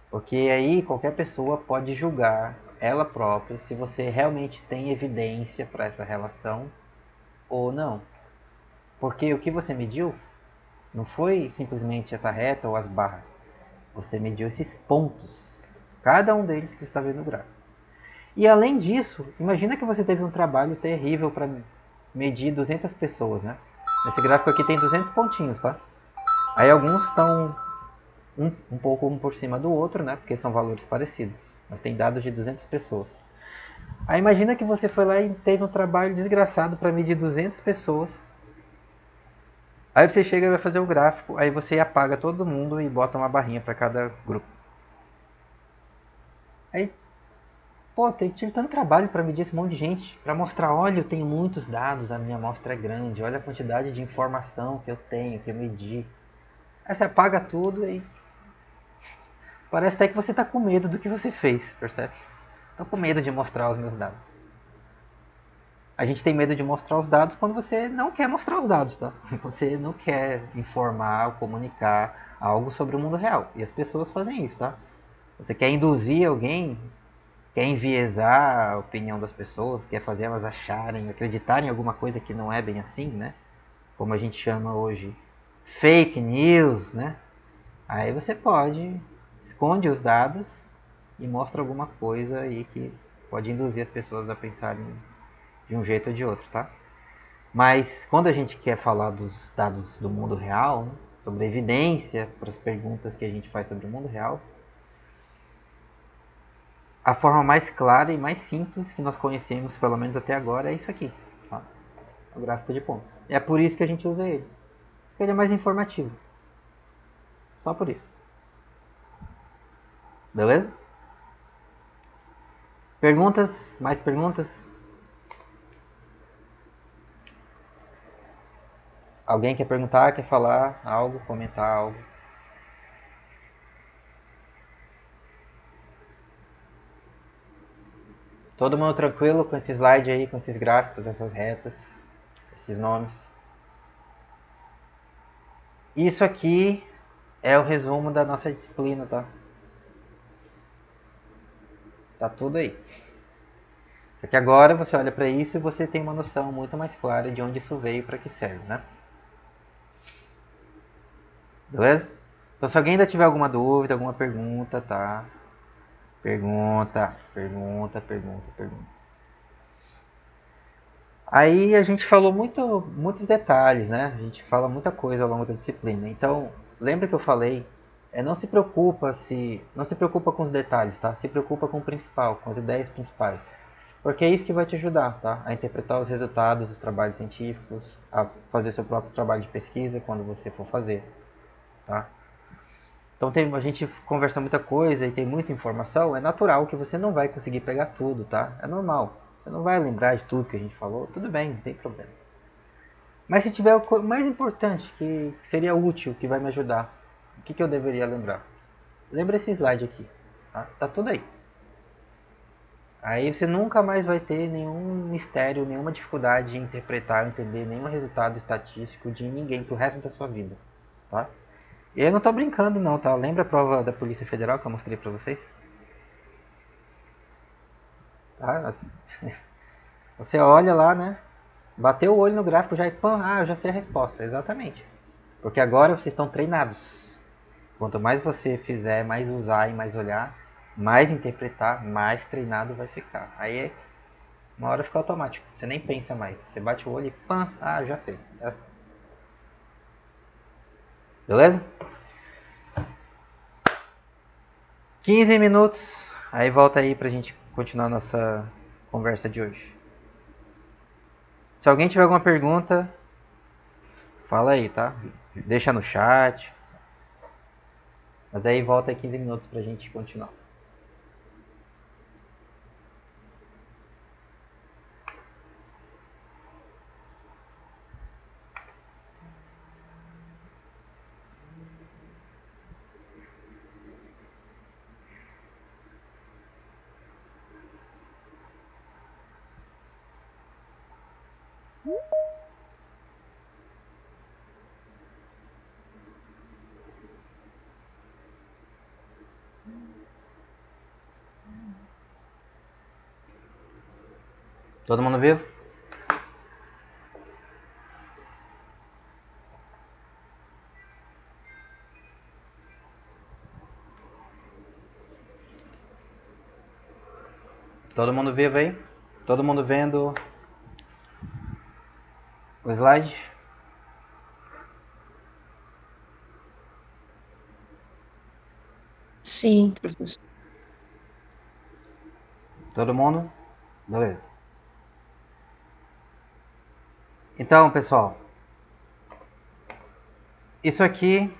Porque aí qualquer pessoa pode julgar ela própria se você realmente tem evidência para essa relação ou não. Porque o que você mediu não foi simplesmente essa reta ou as barras. Você mediu esses pontos. Cada um deles que está vendo no gráfico. E além disso, imagina que você teve um trabalho terrível para medir 200 pessoas, né? Esse gráfico aqui tem 200 pontinhos, tá? Aí alguns estão um pouco um por cima do outro, né? Porque são valores parecidos. Mas tem dados de 200 pessoas. Aí imagina que você foi lá e teve um trabalho desgraçado para medir 200 pessoas. Aí você chega e vai fazer o gráfico, aí você apaga todo mundo e bota uma barrinha para cada grupo. Aí, pô, tive tanto trabalho para medir esse monte de gente, para mostrar, olha, eu tenho muitos dados, a minha amostra é grande, olha a quantidade de informação que eu tenho, que eu medi. Aí você apaga tudo e parece até que você está com medo do que você fez, percebe? Estou com medo de mostrar os meus dados. A gente tem medo de mostrar os dados quando você não quer mostrar os dados, tá? Você não quer informar ou comunicar algo sobre o mundo real. E as pessoas fazem isso, tá? Você quer induzir alguém, quer enviesar a opinião das pessoas, quer fazer elas acharem, acreditarem em alguma coisa que não é bem assim, né? Como a gente chama hoje, fake news, né? Aí você pode, esconde os dados e mostra alguma coisa aí que pode induzir as pessoas a pensarem de um jeito ou de outro, tá? Mas quando a gente quer falar dos dados do mundo real, né, sobre a evidência para as perguntas que a gente faz sobre o mundo real, a forma mais clara e mais simples que nós conhecemos, pelo menos até agora, é isso aqui, tá? O gráfico de pontos. É por isso que a gente usa ele. Porque ele é mais informativo. Só por isso. Beleza? Perguntas? Mais perguntas? Alguém quer perguntar, quer falar algo, comentar algo? Todo mundo tranquilo com esse slide aí, com esses gráficos, essas retas, esses nomes? Isso aqui é o resumo da nossa disciplina, tá? Tá tudo aí. Só que agora você olha para isso e você tem uma noção muito mais clara de onde isso veio e para que serve, né? Beleza? Então se alguém ainda tiver alguma dúvida, alguma pergunta, tá? Pergunta. Aí a gente falou muitos detalhes, né? A gente fala muita coisa ao longo da disciplina. Então, lembra que eu falei, não se preocupa com os detalhes, tá? Se preocupa com o principal, com as ideias principais. Porque é isso que vai te ajudar, tá? A interpretar os resultados dos trabalhos científicos, a fazer seu próprio trabalho de pesquisa quando você for fazer, tá? Então a gente conversa muita coisa e tem muita informação, é natural que você não vai conseguir pegar tudo, tá? É normal. Você não vai lembrar de tudo que a gente falou, tudo bem, não tem problema. Mas se tiver o mais importante, que seria útil, que vai me ajudar, o que eu deveria lembrar? Lembra esse slide aqui, tá? Tá tudo aí. Aí você nunca mais vai ter nenhum mistério, nenhuma dificuldade de interpretar, entender nenhum resultado estatístico de ninguém pro resto da sua vida, tá? E eu não tô brincando não, tá? Lembra a prova da Polícia Federal que eu mostrei pra vocês? Tá? Você olha lá, né? Bateu o olho no gráfico já e pã, eu já sei a resposta, exatamente. Porque agora vocês estão treinados. Quanto mais você fizer, mais usar e mais olhar, mais interpretar, mais treinado vai ficar. Aí uma hora fica automático, você nem pensa mais. Você bate o olho e pã, já sei. Beleza? 15 minutos, aí volta aí pra gente continuar nossa conversa de hoje. Se alguém tiver alguma pergunta, fala aí, tá? Deixa no chat. Mas aí volta aí 15 minutos pra gente continuar. Todo mundo vivo? Todo mundo vivo aí? Todo mundo vendo o slide? Sim, professor. Todo mundo? Beleza. Então, pessoal, isso aqui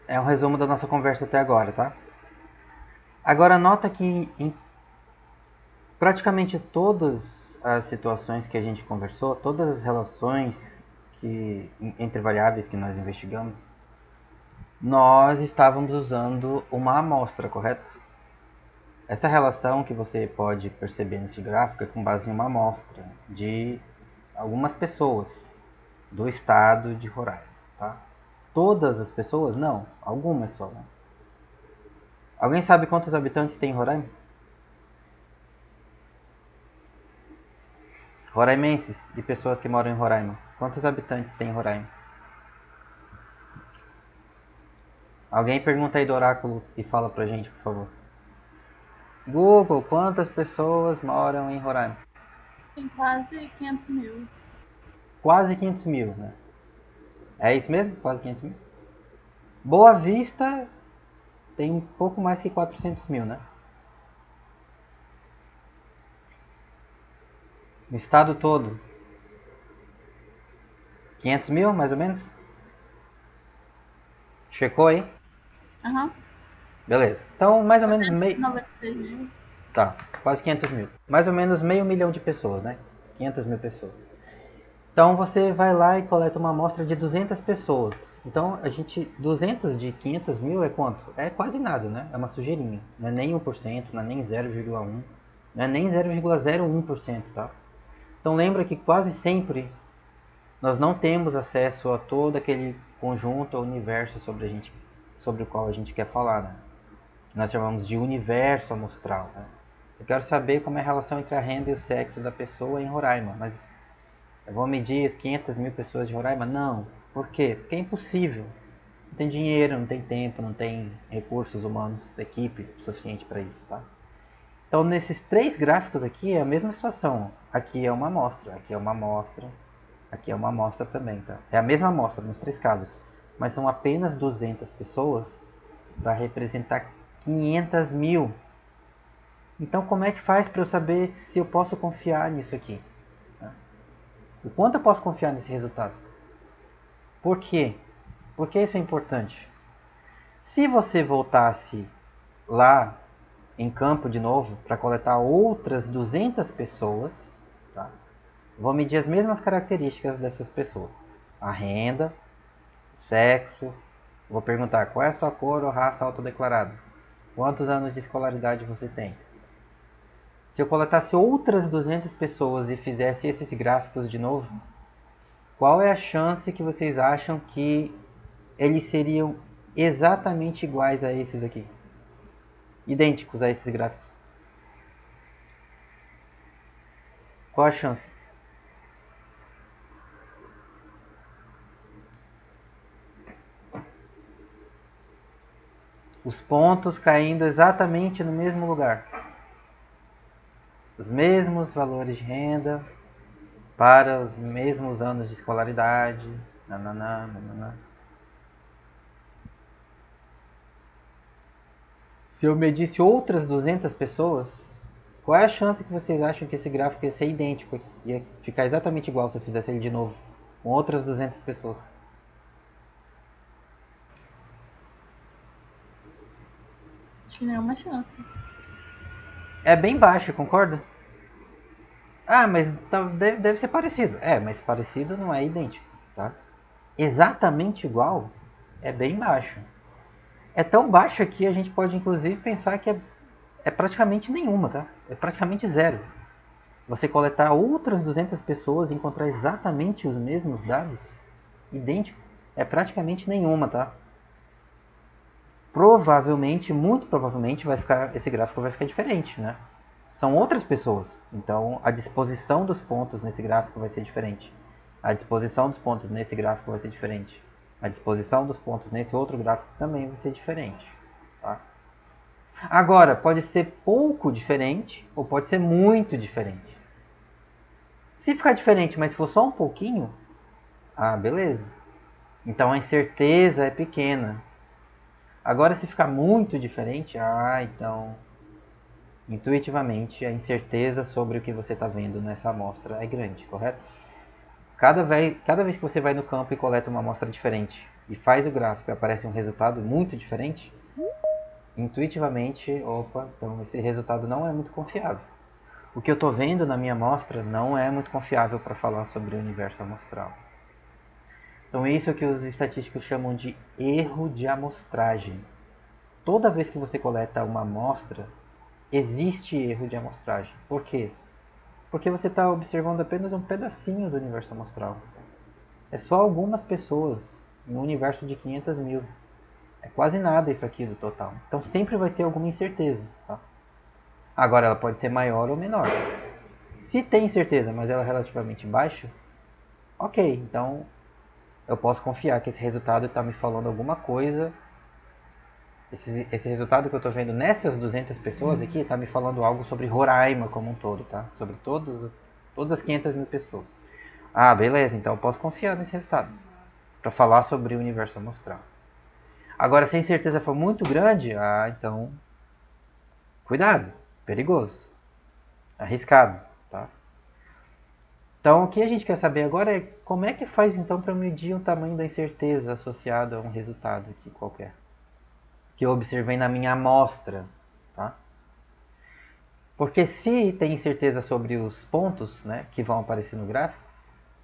é um resumo da nossa conversa até agora, tá? Agora nota que em praticamente todas as situações que a gente conversou, todas as relações entre variáveis que nós investigamos, nós estávamos usando uma amostra, correto? Essa relação que você pode perceber nesse gráfico é com base em uma amostra de algumas pessoas do estado de Roraima, tá? Todas as pessoas? Não, algumas só. Né? Alguém sabe quantos habitantes tem em Roraima? Roraimenses e pessoas que moram em Roraima. Quantos habitantes tem em Roraima? Alguém pergunta aí do oráculo e fala pra gente, por favor. Google, quantas pessoas moram em Roraima? Tem quase 500 mil. Quase 500 mil, né? É isso mesmo? Quase 500 mil? Boa Vista tem um pouco mais que 400 mil, né? No estado todo. 500 mil, mais ou menos? Checou aí? Aham. Beleza. Então, mais ou menos meio... 96 mil. Tá, quase 500 mil. Mais ou menos meio milhão de pessoas, né? 500 mil pessoas. Então, você vai lá e coleta uma amostra de 200 pessoas. Então, 200 de 500 mil é quanto? É quase nada, né? É uma sujeirinha. Não é nem 1%, não é nem 0,1%, não é nem 0,01%, tá? Então, lembra que quase sempre nós não temos acesso a todo aquele conjunto, ou universo sobre o qual a gente quer falar, né? Nós chamamos de universo amostral, né? Eu quero saber como é a relação entre a renda e o sexo da pessoa em Roraima, mas eu vou medir as 500 mil pessoas de Roraima? Não. Por quê? Porque é impossível. Não tem dinheiro, não tem tempo, não tem recursos humanos, equipe suficiente para isso, tá? Então, nesses 3 gráficos aqui é a mesma situação. Aqui é uma amostra, aqui é uma amostra, aqui é uma amostra também, tá? É a mesma amostra nos 3 casos, mas são apenas 200 pessoas para representar 500 mil. Então, como é que faz para eu saber se eu posso confiar nisso aqui? O quanto eu posso confiar nesse resultado? Por quê? Por que isso é importante? Se você voltasse lá em campo de novo para coletar outras 200 pessoas, tá? Vou medir as mesmas características dessas pessoas. A renda, o sexo, vou perguntar qual é a sua cor ou raça autodeclarada. Quantos anos de escolaridade você tem? Se eu coletasse outras 200 pessoas e fizesse esses gráficos de novo, qual é a chance que vocês acham que eles seriam exatamente iguais a esses aqui? Idênticos a esses gráficos. Qual a chance? Os pontos caindo exatamente no mesmo lugar. Os mesmos valores de renda para os mesmos anos de escolaridade. Nananá, nananá. Se eu medisse outras 200 pessoas, qual é a chance que vocês acham que esse gráfico ia ser idêntico? Ia ficar exatamente igual se eu fizesse ele de novo, com outras 200 pessoas? Acho que nenhuma chance. É bem baixo, concorda? Ah, mas deve ser parecido. É, mas parecido não é idêntico, tá? Exatamente igual é bem baixo. É tão baixo que a gente pode inclusive pensar que é praticamente nenhuma, tá? É praticamente zero. Você coletar outras 200 pessoas e encontrar exatamente os mesmos dados, idêntico, é praticamente nenhuma, tá? Provavelmente, muito provavelmente, esse gráfico vai ficar diferente, né? São outras pessoas, então a disposição dos pontos nesse gráfico vai ser diferente. A disposição dos pontos nesse gráfico vai ser diferente. A disposição dos pontos nesse outro gráfico também vai ser diferente, tá? Agora, pode ser pouco diferente ou pode ser muito diferente. Se ficar diferente, mas for só um pouquinho, beleza. Então a incerteza é pequena. Agora, se ficar muito diferente, então, intuitivamente, a incerteza sobre o que você está vendo nessa amostra é grande, correto? Cada vez que você vai no campo e coleta uma amostra diferente e faz o gráfico e aparece um resultado muito diferente, intuitivamente, então esse resultado não é muito confiável. O que eu estou vendo na minha amostra não é muito confiável para falar sobre o universo amostral. Então isso é o que os estatísticos chamam de erro de amostragem. Toda vez que você coleta uma amostra, existe erro de amostragem. Por quê? Porque você está observando apenas um pedacinho do universo amostral. É só algumas pessoas em um universo de 500 mil. É quase nada isso aqui do total. Então sempre vai ter alguma incerteza, tá? Agora ela pode ser maior ou menor. Se tem incerteza, mas ela é relativamente baixa, ok, então eu posso confiar que esse resultado está me falando alguma coisa. Esse resultado que eu estou vendo nessas 200 pessoas aqui está me falando algo sobre Roraima como um todo, tá? Sobre Todas as 500 mil pessoas. Ah, beleza, então eu posso confiar nesse resultado. Para falar sobre o universo amostral. Agora, se a incerteza for muito grande, então cuidado, perigoso, arriscado, tá? Então, o que a gente quer saber agora é como é que faz então para medir o tamanho da incerteza associada a um resultado aqui qualquer, que eu observei na minha amostra, tá? Porque se tem incerteza sobre os pontos, né, que vão aparecer no gráfico,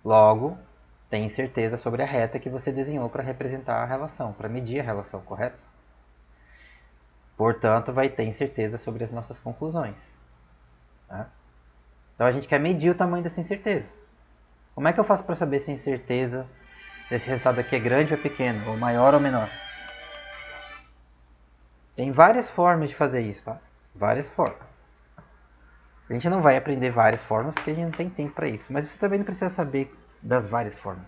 logo tem incerteza sobre a reta que você desenhou para representar a relação, para medir a relação, correto? Portanto, vai ter incerteza sobre as nossas conclusões. Tá? Então a gente quer medir o tamanho dessa incerteza. Como é que eu faço para saber se a incerteza desse resultado aqui é grande ou pequeno, ou maior ou menor? Tem várias formas de fazer isso, tá? Várias formas. A gente não vai aprender várias formas porque a gente não tem tempo para isso. Mas você também não precisa saber das várias formas.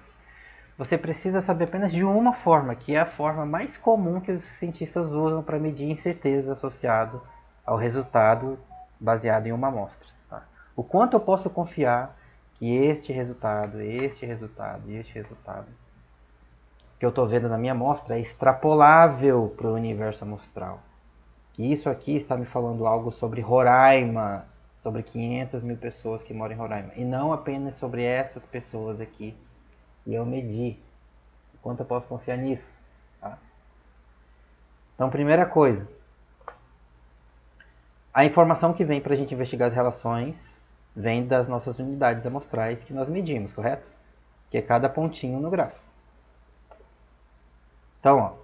Você precisa saber apenas de uma forma, que é a forma mais comum que os cientistas usam para medir incerteza associado ao resultado baseado em uma amostra. Tá? O quanto eu posso confiar que este resultado e este resultado que eu estou vendo na minha amostra é extrapolável para o universo amostral. Que isso aqui está me falando algo sobre Roraima, sobre 500 mil pessoas que moram em Roraima, e não apenas sobre essas pessoas aqui que eu medi. O quanto eu posso confiar nisso? Tá? Então, primeira coisa, a informação que vem para a gente investigar as relações vem das nossas unidades amostrais que nós medimos, correto? Que é cada pontinho no gráfico. Então,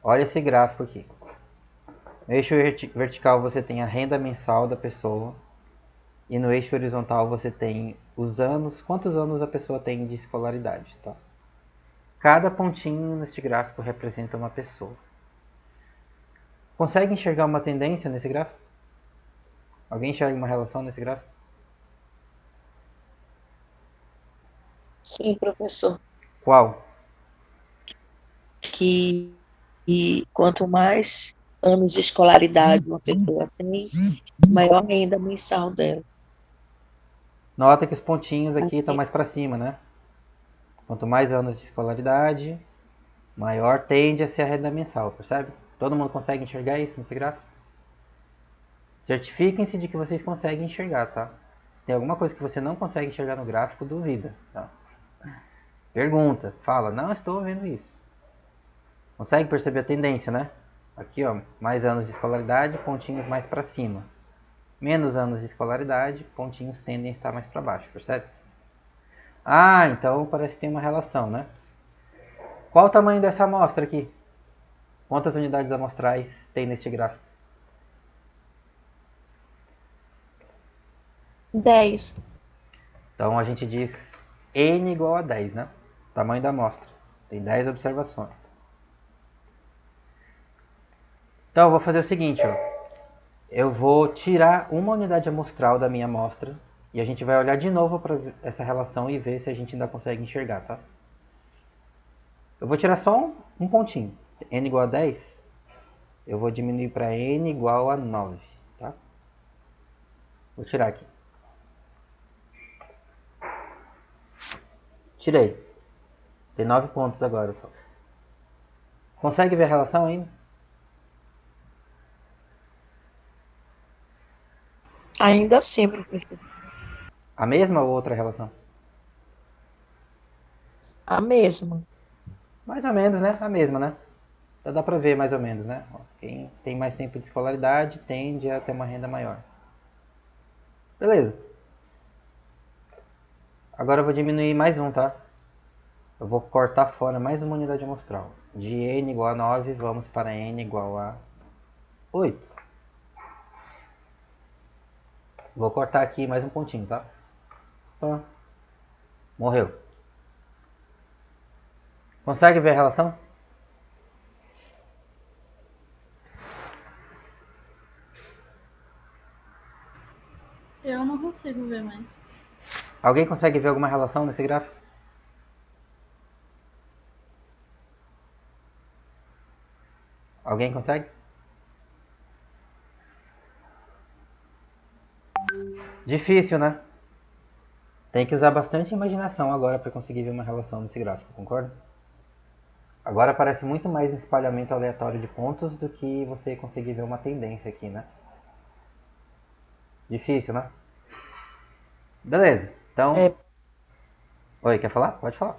olha esse gráfico aqui. No eixo vertical você tem a renda mensal da pessoa e no eixo horizontal você tem os anos, quantos anos a pessoa tem de escolaridade, tá? Cada pontinho neste gráfico representa uma pessoa. Consegue enxergar uma tendência nesse gráfico? Alguém enxerga uma relação nesse gráfico? Sim, professor. Qual? Que quanto mais anos de escolaridade uma pessoa tem, maior a renda mensal dela. Nota que os pontinhos aqui estão mais para cima, né? Quanto mais anos de escolaridade, maior tende a ser a renda mensal, percebe? Todo mundo consegue enxergar isso nesse gráfico? Certifiquem-se de que vocês conseguem enxergar, tá? Se tem alguma coisa que você não consegue enxergar no gráfico, duvida, tá? Pergunta, fala, não estou vendo isso. Consegue perceber a tendência, né? Aqui, ó, mais anos de escolaridade, pontinhos mais para cima. Menos anos de escolaridade, pontinhos tendem a estar mais para baixo, percebe? Ah, então parece que tem uma relação, né? Qual o tamanho dessa amostra aqui? Quantas unidades amostrais tem neste gráfico? 10. Então a gente diz N igual a 10, né? Tamanho da amostra. Tem 10 observações. Então eu vou fazer o seguinte, ó. Eu vou tirar uma unidade amostral da minha amostra e a gente vai olhar de novo para essa relação e ver se a gente ainda consegue enxergar, tá? Eu vou tirar só um pontinho. N igual a 10, eu vou diminuir para N igual a 9, tá? Vou tirar aqui. Tirei. Tem 9 pontos agora só. Consegue ver a relação ainda? Ainda assim, professor. A mesma ou outra relação? A mesma. Mais ou menos, né? A mesma, né? Já dá pra ver mais ou menos, né? Quem tem mais tempo de escolaridade tende a ter uma renda maior. Beleza. Agora eu vou diminuir mais um, tá? Eu vou cortar fora mais uma unidade amostral. De N igual a 9, vamos para N igual a 8. Vou cortar aqui mais um pontinho, tá? Pã. Morreu. Consegue ver a relação? Eu não consigo ver mais. Alguém consegue ver alguma relação nesse gráfico? Alguém consegue? Difícil, né? Tem que usar bastante imaginação agora para conseguir ver uma relação nesse gráfico, concorda? Agora parece muito mais um espalhamento aleatório de pontos do que você conseguir ver uma tendência aqui, né? Difícil, né? Beleza, então... É, Oi, quer falar? Pode falar.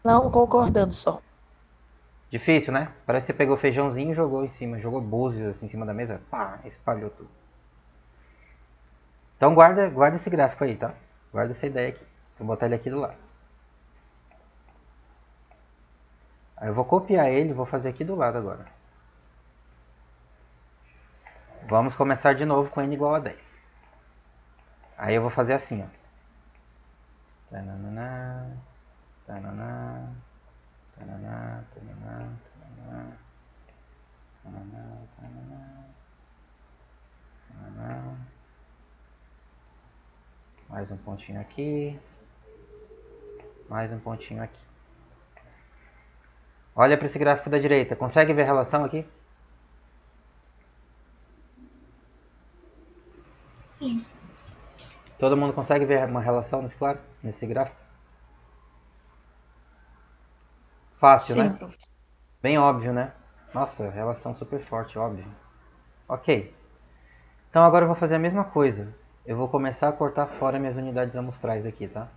não concordando só. Difícil, né? Parece que você pegou feijãozinho e jogou em cima, jogou búzios assim, em cima da mesa, pá, espalhou tudo. Então guarda esse gráfico aí, tá? Guarda essa ideia aqui. Vou botar ele aqui do lado. Aí eu vou copiar ele e vou fazer aqui do lado agora. Vamos começar de novo com n igual a 10. Aí eu vou fazer assim, ó. Tananã, tananã, tananã, tananã, tananã, tananã, tananã, tananã. Mais um pontinho aqui. Mais um pontinho aqui. Olha para esse gráfico da direita. Consegue ver a relação aqui? Sim. Todo mundo consegue ver uma relação nesse gráfico? Fácil, Sim, né? professor. Bem óbvio, né? Nossa, relação super forte, óbvio. Ok. Então agora eu vou fazer a mesma coisa. Eu vou começar a cortar fora minhas unidades amostrais daqui, tá?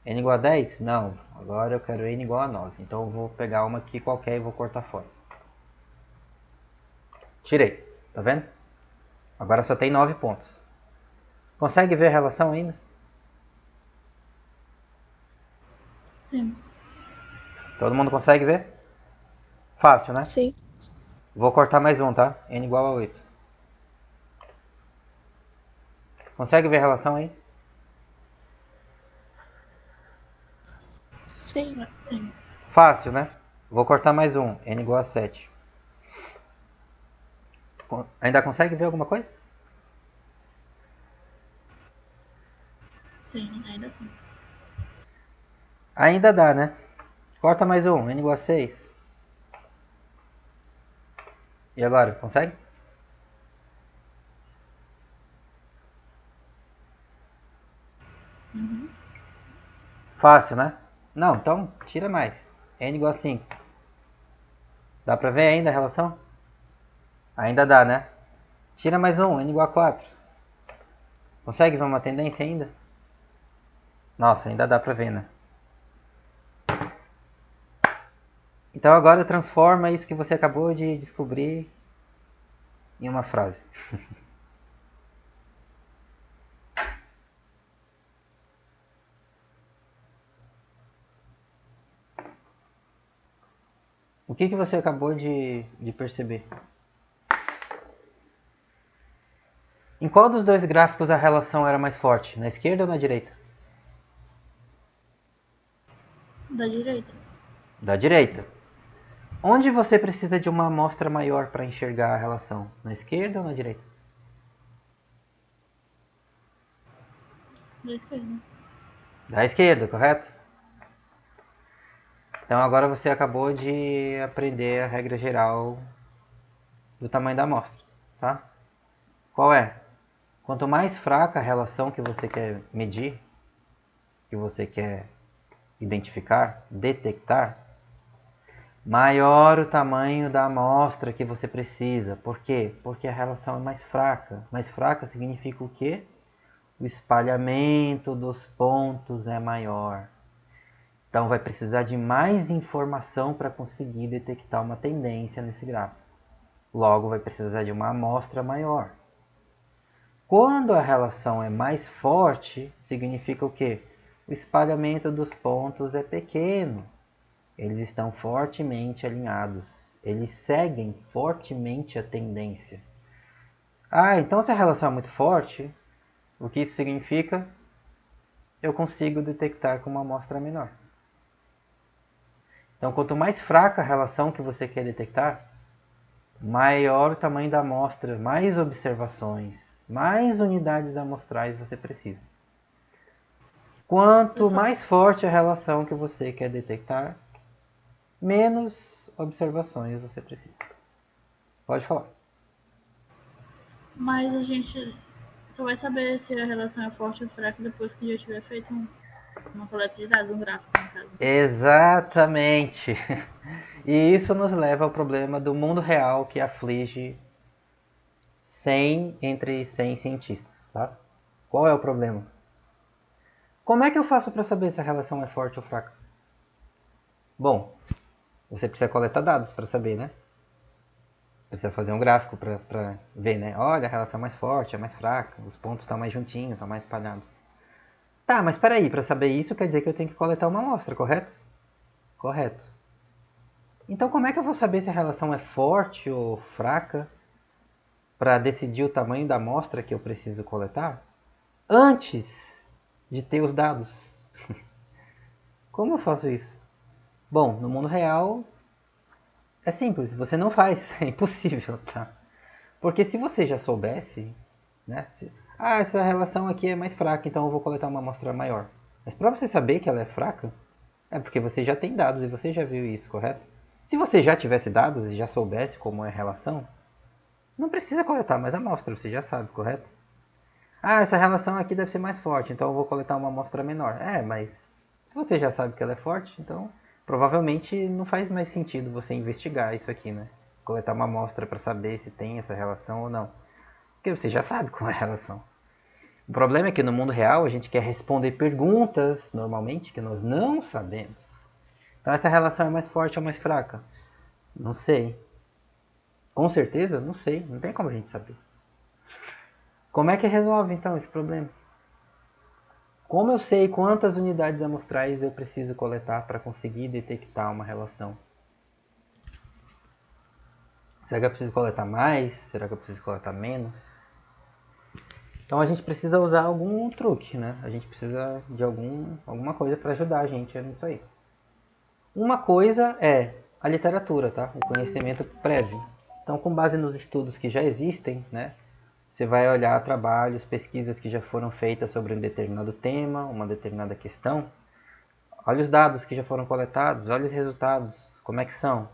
N igual a 10? Não. Agora eu quero N igual a 9. Então eu vou pegar uma aqui qualquer e vou cortar fora. Tirei. Tá vendo? Agora só tem 9 pontos. Consegue ver a relação ainda? Sim. Todo mundo consegue ver? Fácil, né? Sim. Vou cortar mais um, tá? N igual a 8. Consegue ver a relação aí? Sim. Sim. Fácil, né? Vou cortar mais um. N igual a 7. Ainda consegue ver alguma coisa? Sim, ainda assim. Ainda dá, né? Corta mais um. N igual a 6. E agora? Consegue? Uhum. Fácil, né? Não, então tira mais. N igual a 5. Dá pra ver ainda a relação? Ainda dá, né? Tira mais um. N igual a 4. Consegue ver uma tendência ainda? Nossa, ainda dá pra ver, né? Então agora transforma isso que você acabou de descobrir em uma frase. O que você acabou de perceber? Em qual dos dois gráficos a relação era mais forte? Na esquerda ou na direita? Da direita. Da direita. Onde você precisa de uma amostra maior para enxergar a relação? Na esquerda ou na direita? Da esquerda. Da esquerda, correto? Então agora você acabou de aprender a regra geral do tamanho da amostra, tá? Qual é? Quanto mais fraca a relação que você quer medir, que você quer identificar, detectar, maior o tamanho da amostra que você precisa. Por quê? Porque a relação é mais fraca. Mais fraca significa o quê? O espalhamento dos pontos é maior. Então vai precisar de mais informação para conseguir detectar uma tendência nesse gráfico. Logo vai precisar de uma amostra maior. Quando a relação é mais forte, significa o quê? O espalhamento dos pontos é pequeno. Eles estão fortemente alinhados. Eles seguem fortemente a tendência. Ah, então se a relação é muito forte, o que isso significa? Eu consigo detectar com uma amostra menor. Então, quanto mais fraca a relação que você quer detectar, maior o tamanho da amostra, mais observações, mais unidades amostrais você precisa. Quanto mais forte a relação que você quer detectar, menos observações você precisa. Pode falar. Mas a gente Só vai saber se a relação é forte ou fraca depois que já tiver feito uma coleta de dados, um gráfico, no caso. Exatamente. E isso nos leva ao problema do mundo real que aflige entre 100 cientistas, tá? Qual é o problema? Como é que eu faço para saber se a relação é forte ou fraca? Bom, você precisa coletar dados para saber, né? Precisa fazer um gráfico para ver, né? Olha, a relação é mais forte, é mais fraca, os pontos estão mais juntinhos, estão mais espalhados. Tá, mas peraí, para saber isso quer dizer que eu tenho que coletar uma amostra, correto? Correto. Então como é que eu vou saber se a relação é forte ou fraca para decidir o tamanho da amostra que eu preciso coletar? Antes de ter os dados. Como eu faço isso? Bom, no mundo real é simples, você não faz, é impossível, tá? Porque se você já soubesse, né? Essa relação aqui é mais fraca, então eu vou coletar uma amostra maior. Mas para você saber que ela é fraca, é porque você já tem dados e você já viu isso, correto? Se você já tivesse dados e já soubesse como é a relação, não precisa coletar mais amostra, você já sabe, correto? Essa relação aqui deve ser mais forte, então eu vou coletar uma amostra menor. Mas se você já sabe que ela é forte, então provavelmente não faz mais sentido você investigar isso aqui, né? Coletar uma amostra para saber se tem essa relação ou não. Porque você já sabe qual é a relação. O problema é que no mundo real a gente quer responder perguntas, normalmente, que nós não sabemos. Então essa relação é mais forte ou mais fraca? Não sei. Com certeza? Não sei. Não tem como a gente saber. Como é que resolve então esse problema? Como eu sei quantas unidades amostrais eu preciso coletar para conseguir detectar uma relação? Será que eu preciso coletar mais? Será que eu preciso coletar menos? Então a gente precisa usar algum truque, né? A gente precisa de alguma coisa para ajudar a gente nisso aí. Uma coisa é a literatura, tá? O conhecimento prévio. Então, com base nos estudos que já existem, né? Você vai olhar trabalhos, pesquisas que já foram feitas sobre um determinado tema, uma determinada questão. Olha os dados que já foram coletados, olha os resultados, como é que são.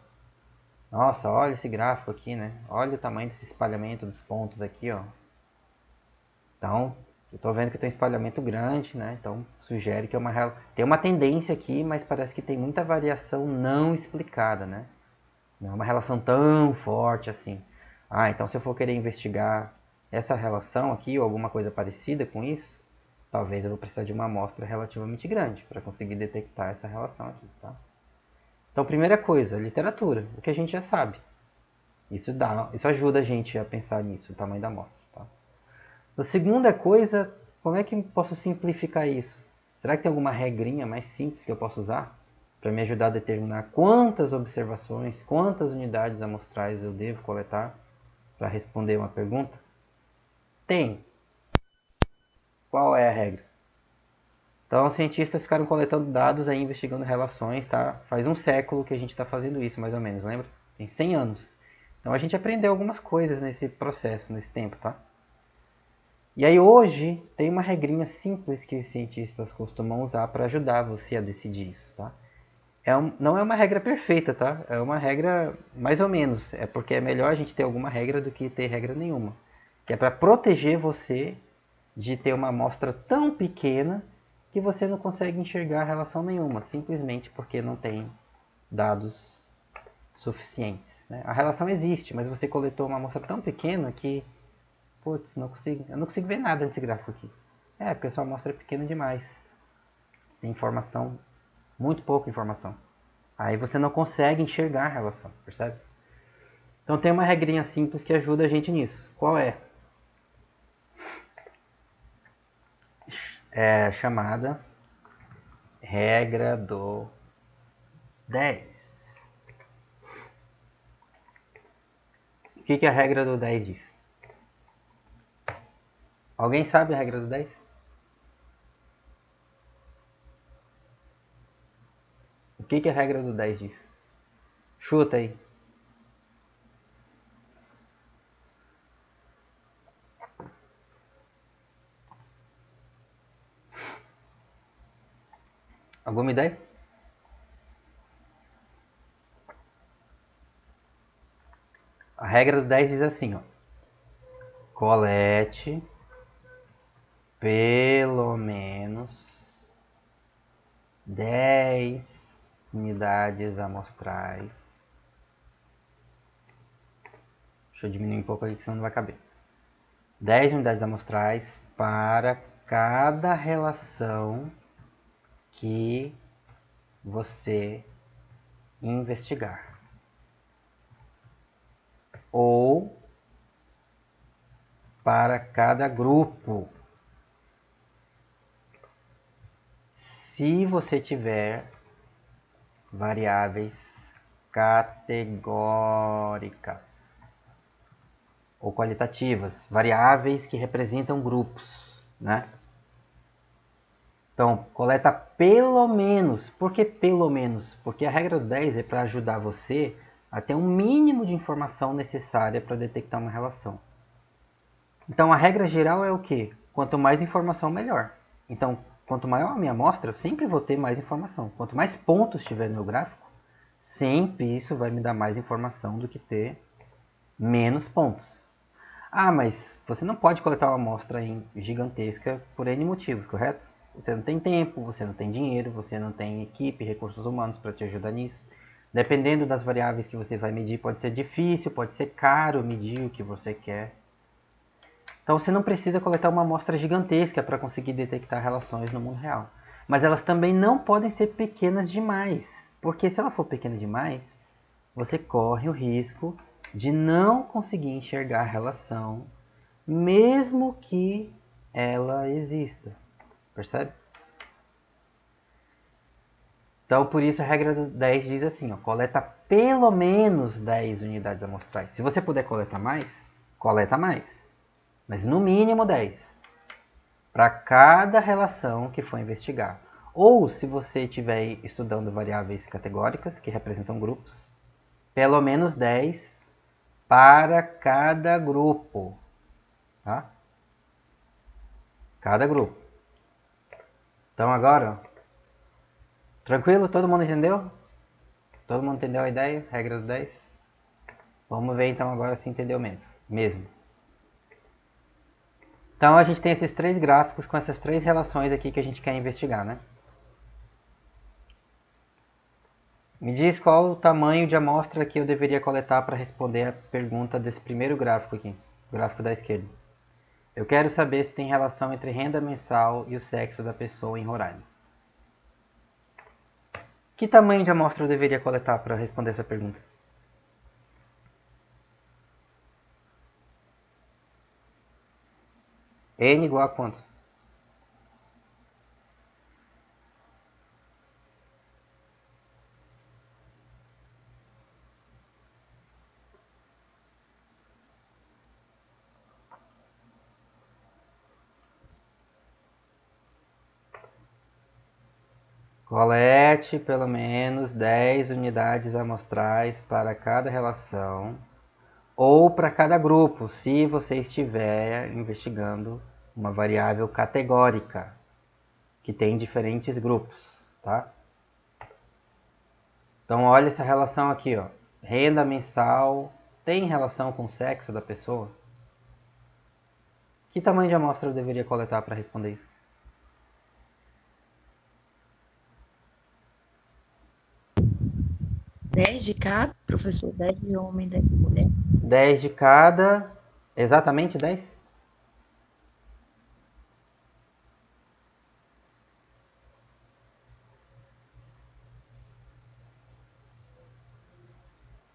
Nossa, olha esse gráfico aqui, né? Olha o tamanho desse espalhamento dos pontos aqui, ó. Então, eu estou vendo que tem um espalhamento grande, né? Então, sugere que tem uma tendência aqui, mas parece que tem muita variação não explicada, né? Não é uma relação tão forte assim. Então se eu for querer investigar essa relação aqui ou alguma coisa parecida com isso, talvez eu vou precisar de uma amostra relativamente grande para conseguir detectar essa relação aqui, tá? Então, primeira coisa, literatura, o que a gente já sabe. Isso ajuda a gente a pensar nisso, o tamanho da amostra, tá? A segunda coisa, como é que eu posso simplificar isso? Será que tem alguma regrinha mais simples que eu posso usar para me ajudar a determinar quantas observações, quantas unidades amostrais eu devo coletar para responder uma pergunta? Tem. Qual é a regra? Então, os cientistas ficaram coletando dados aí, investigando relações, tá? Faz um século que a gente está fazendo isso, mais ou menos, lembra? Tem 100 anos. Então, a gente aprendeu algumas coisas nesse processo, nesse tempo, tá? E aí, hoje, tem uma regrinha simples que os cientistas costumam usar para ajudar você a decidir isso, tá? Não é uma regra perfeita, tá? É uma regra mais ou menos. É porque é melhor a gente ter alguma regra do que ter regra nenhuma. Que é para proteger você de ter uma amostra tão pequena que você não consegue enxergar relação nenhuma, simplesmente porque não tem dados suficientes, né? A relação existe, mas você coletou uma amostra tão pequena que, putz, eu não consigo ver nada nesse gráfico aqui. Porque a sua amostra é pequena demais. Tem informação, muito pouca informação. Aí você não consegue enxergar a relação, percebe? Então tem uma regrinha simples que ajuda a gente nisso. Qual é? É chamada regra do 10. O que a regra do 10 diz? Alguém sabe a regra do 10? O que a regra do 10 diz? Chuta aí. Alguma ideia? A regra do 10 diz assim, ó. Colete pelo menos 10 unidades amostrais. Deixa eu diminuir um pouco aqui, que senão não vai caber. 10 unidades amostrais para cada relação que você investigar. Ou para cada grupo. Se você tiver variáveis categóricas ou qualitativas, variáveis que representam grupos, né? Então, coleta pelo menos. Por que pelo menos? Porque a regra do 10 é para ajudar você a ter um mínimo de informação necessária para detectar uma relação. Então, a regra geral é o quê? Quanto mais informação, melhor. Então, quanto maior a minha amostra, eu sempre vou ter mais informação. Quanto mais pontos tiver no meu gráfico, sempre isso vai me dar mais informação do que ter menos pontos. Ah, mas você não pode coletar uma amostra gigantesca por N motivos, correto? Você não tem tempo, você não tem dinheiro, você não tem equipe, recursos humanos para te ajudar nisso. Dependendo das variáveis que você vai medir, pode ser difícil, pode ser caro medir o que você quer. Então você não precisa coletar uma amostra gigantesca para conseguir detectar relações no mundo real. Mas elas também não podem ser pequenas demais, porque se ela for pequena demais, você corre o risco de não conseguir enxergar a relação, mesmo que ela exista. Percebe? Então, por isso a regra do 10 diz assim, ó, coleta pelo menos 10 unidades amostrais. Se você puder coletar mais, coleta mais. Mas no mínimo 10. Para cada relação que for investigar. Ou se você estiver estudando variáveis categóricas, que representam grupos, pelo menos 10 para cada grupo. Tá? Cada grupo. Então agora, ó, tranquilo? Todo mundo entendeu? Todo mundo entendeu a ideia? Regra do 10? Vamos ver então agora se entendeu mesmo. Então a gente tem esses 3 gráficos com essas 3 relações aqui que a gente quer investigar, né? Me diz qual o tamanho de amostra que eu deveria coletar para responder a pergunta desse primeiro gráfico aqui, o gráfico da esquerda. Eu quero saber se tem relação entre renda mensal e o sexo da pessoa em Roraima. Que tamanho de amostra eu deveria coletar para responder essa pergunta? N igual a quanto? Colete pelo menos 10 unidades amostrais para cada relação ou para cada grupo, se você estiver investigando uma variável categórica que tem diferentes grupos, tá? Então olha essa relação aqui, ó. Renda mensal tem relação com o sexo da pessoa? Que tamanho de amostra eu deveria coletar para responder isso? 10 de cada, professor, 10 de homem, 10 de mulher. 10 de cada, exatamente 10?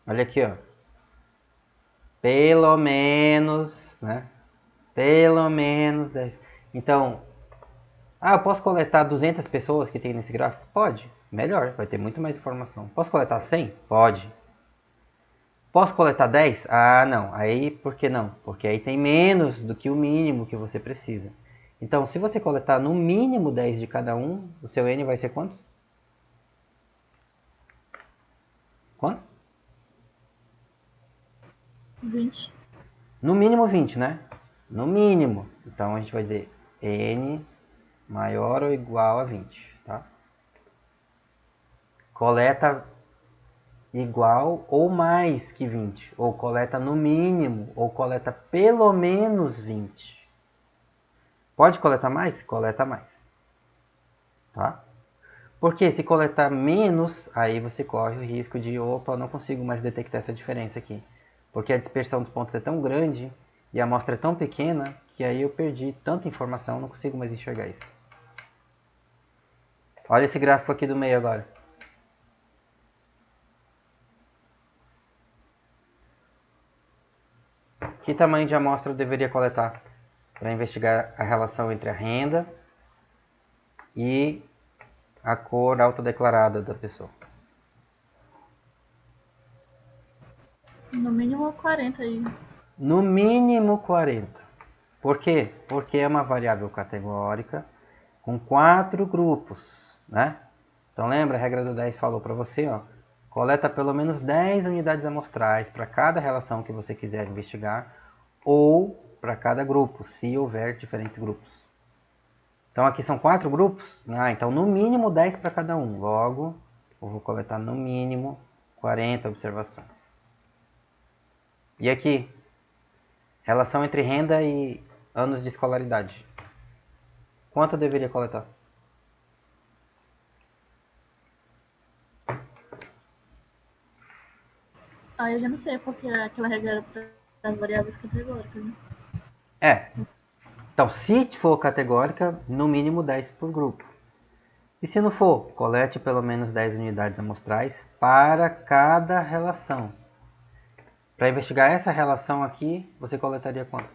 Olha aqui, ó. Pelo menos, né? Pelo menos 10. Então, eu posso coletar 200 pessoas que tem nesse gráfico? Pode. Melhor, vai ter muito mais informação. Posso coletar 100? Pode. Posso coletar 10? Ah, não. Aí, por que não? Porque aí tem menos do que o mínimo que você precisa. Então, se você coletar no mínimo 10 de cada um, o seu N vai ser quantos? Quanto? 20. No mínimo 20, né? No mínimo. Então, a gente vai dizer N maior ou igual a 20, tá? Coleta igual ou mais que 20, ou coleta no mínimo, ou coleta pelo menos 20. Pode coletar mais? Coleta mais. Tá? Porque se coletar menos, aí você corre o risco de, opa, eu não consigo mais detectar essa diferença aqui. Porque a dispersão dos pontos é tão grande e a amostra é tão pequena que aí eu perdi tanta informação, não consigo mais enxergar isso. Olha esse gráfico aqui do meio agora. Que tamanho de amostra eu deveria coletar para investigar a relação entre a renda e a cor autodeclarada da pessoa? No mínimo 40 aí. No mínimo 40. Por quê? Porque é uma variável categórica com 4 grupos, né? Então lembra, a regra do 10 falou para você, ó, coleta pelo menos 10 unidades amostrais para cada relação que você quiser investigar ou para cada grupo, se houver diferentes grupos. Então aqui são 4 grupos, então no mínimo 10 para cada um. Logo, eu vou coletar no mínimo 40 observações. E aqui, relação entre renda e anos de escolaridade. Quanto eu deveria coletar? Ah, eu já não sei, porque aquela regra era para as variáveis categóricas, né? Então, se for categórica, no mínimo 10 por grupo. E se não for, colete pelo menos 10 unidades amostrais para cada relação. Para investigar essa relação aqui, você coletaria quanto?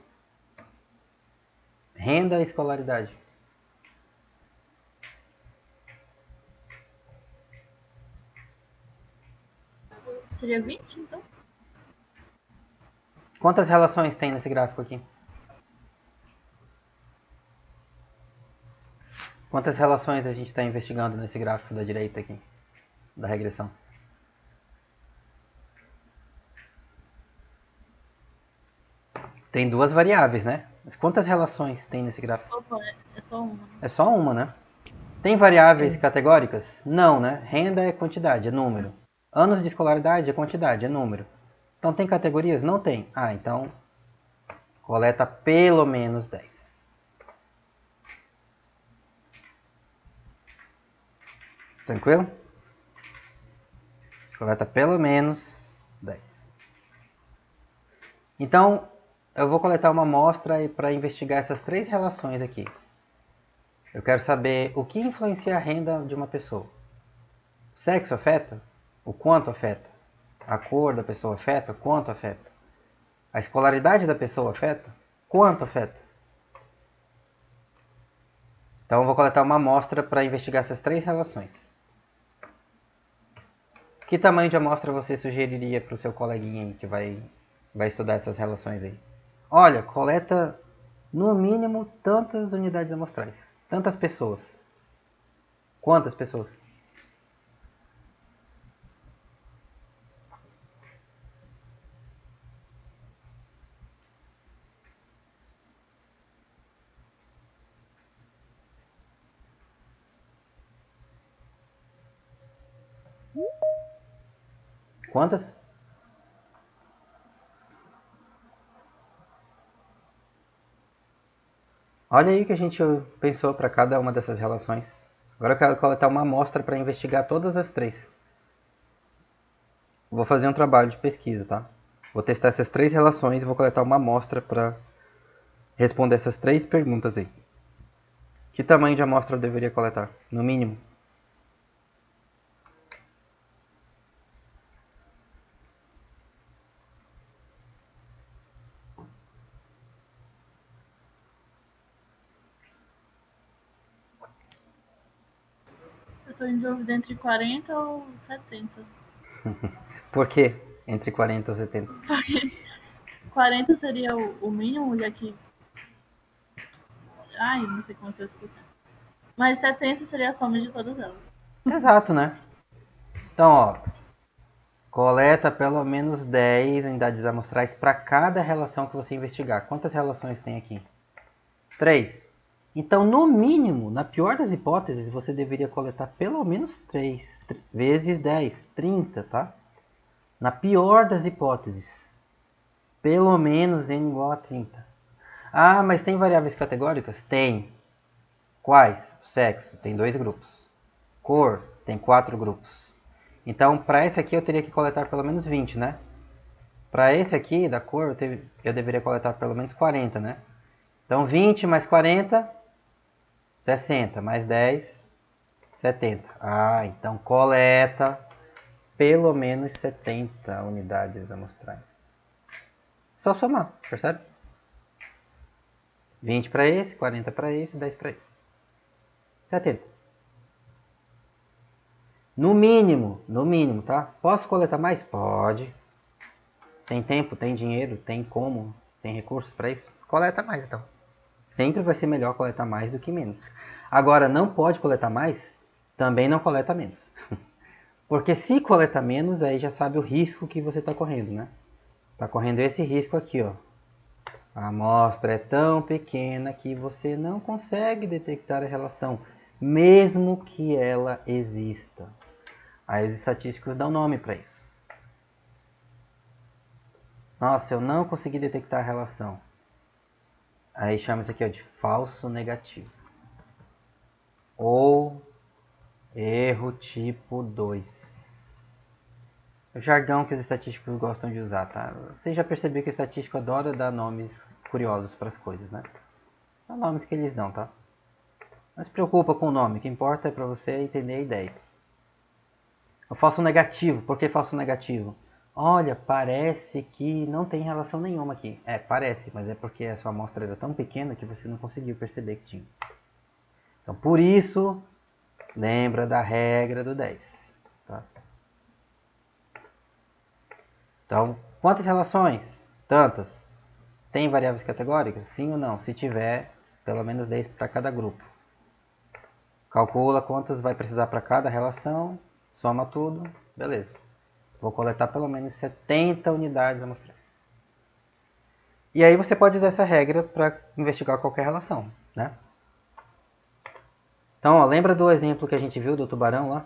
Renda e escolaridade. Seria 20, então? Quantas relações tem nesse gráfico aqui? Quantas relações a gente está investigando nesse gráfico da direita aqui, da regressão? Tem 2 variáveis, né? Mas quantas relações tem nesse gráfico? Opa, é só uma. É só uma, né? Tem variáveis categóricas? Não, né? Renda é quantidade, é número. Anos de escolaridade é quantidade, é número. Então tem categorias? Não tem. Ah, então coleta pelo menos 10. Tranquilo? Coleta pelo menos 10. Então, eu vou coletar uma amostra para investigar essas 3 relações aqui. Eu quero saber o que influencia a renda de uma pessoa. O sexo afeta? O quanto afeta? A cor da pessoa afeta? Quanto afeta? A escolaridade da pessoa afeta? Quanto afeta? Então eu vou coletar uma amostra para investigar essas 3 relações. Que tamanho de amostra você sugeriria para o seu coleguinha aí que vai estudar essas relações aí? Olha, coleta no mínimo tantas unidades amostrais. Tantas pessoas. Quantas pessoas? Quantas? Olha aí o que a gente pensou para cada uma dessas relações. Agora eu quero coletar uma amostra para investigar todas as 3. Vou fazer um trabalho de pesquisa, tá? Vou testar essas 3 relações e vou coletar uma amostra para responder essas 3 perguntas aí. Que tamanho de amostra eu deveria coletar? No mínimo. Eu tô em dúvida entre 40 ou 70. Por quê? Entre 40 e 70. 40 seria o mínimo, já que. Ai, não sei como eu tô explicando. Mas 70 seria a soma de todas elas. Exato, né? Então, ó, coleta pelo menos 10 unidades amostrais para cada relação que você investigar. Quantas relações tem aqui? 3. Então, no mínimo, na pior das hipóteses, você deveria coletar pelo menos 3 vezes 10, 30, tá? Na pior das hipóteses, pelo menos n igual a 30. Ah, mas tem variáveis categóricas? Tem. Quais? Sexo, tem 2 grupos. Cor, tem 4 grupos. Então, para esse aqui eu teria que coletar pelo menos 20, né? Para esse aqui, da cor, eu deveria coletar pelo menos 40, né? Então, 20 mais 40, 60. Mais 10, 70. Ah, então coleta pelo menos 70 unidades amostrais. Só somar, percebe? 20 para esse, 40 para esse, 10 para esse. 70. No mínimo, tá? Posso coletar mais? Pode. Tem tempo, tem dinheiro, tem como, tem recursos para isso? Coleta mais, então. Sempre vai ser melhor coletar mais do que menos. Agora, não pode coletar mais? Também não coleta menos. Porque se coleta menos, aí já sabe o risco que você está correndo, né? Está correndo esse risco aqui, ó. A amostra é tão pequena que você não consegue detectar a relação, mesmo que ela exista. Aí os estatísticos dão nome para isso. Nossa, eu não consegui detectar a relação. Aí chama isso aqui ó, de falso negativo. Ou erro tipo 2. É o jargão que os estatísticos gostam de usar, tá? Você já percebeu que o estatístico adora dar nomes curiosos para as coisas, né? São nomes que eles dão, tá? Não se preocupa com o nome, o que importa é para você entender a ideia. O falso negativo, por que falso negativo? Olha, parece que não tem relação nenhuma aqui. É, parece, mas é porque a sua amostra era tão pequena que você não conseguiu perceber que tinha. Então, por isso, lembra da regra do 10. Tá? Então, quantas relações? Tantas. Tem variáveis categóricas? Sim ou não? Se tiver, pelo menos 10 para cada grupo. Calcula quantas vai precisar para cada relação, soma tudo, beleza. Vou coletar pelo menos 70 unidades amostrais. E aí você pode usar essa regra para investigar qualquer relação, né? Então, ó, lembra do exemplo que a gente viu do tubarão lá?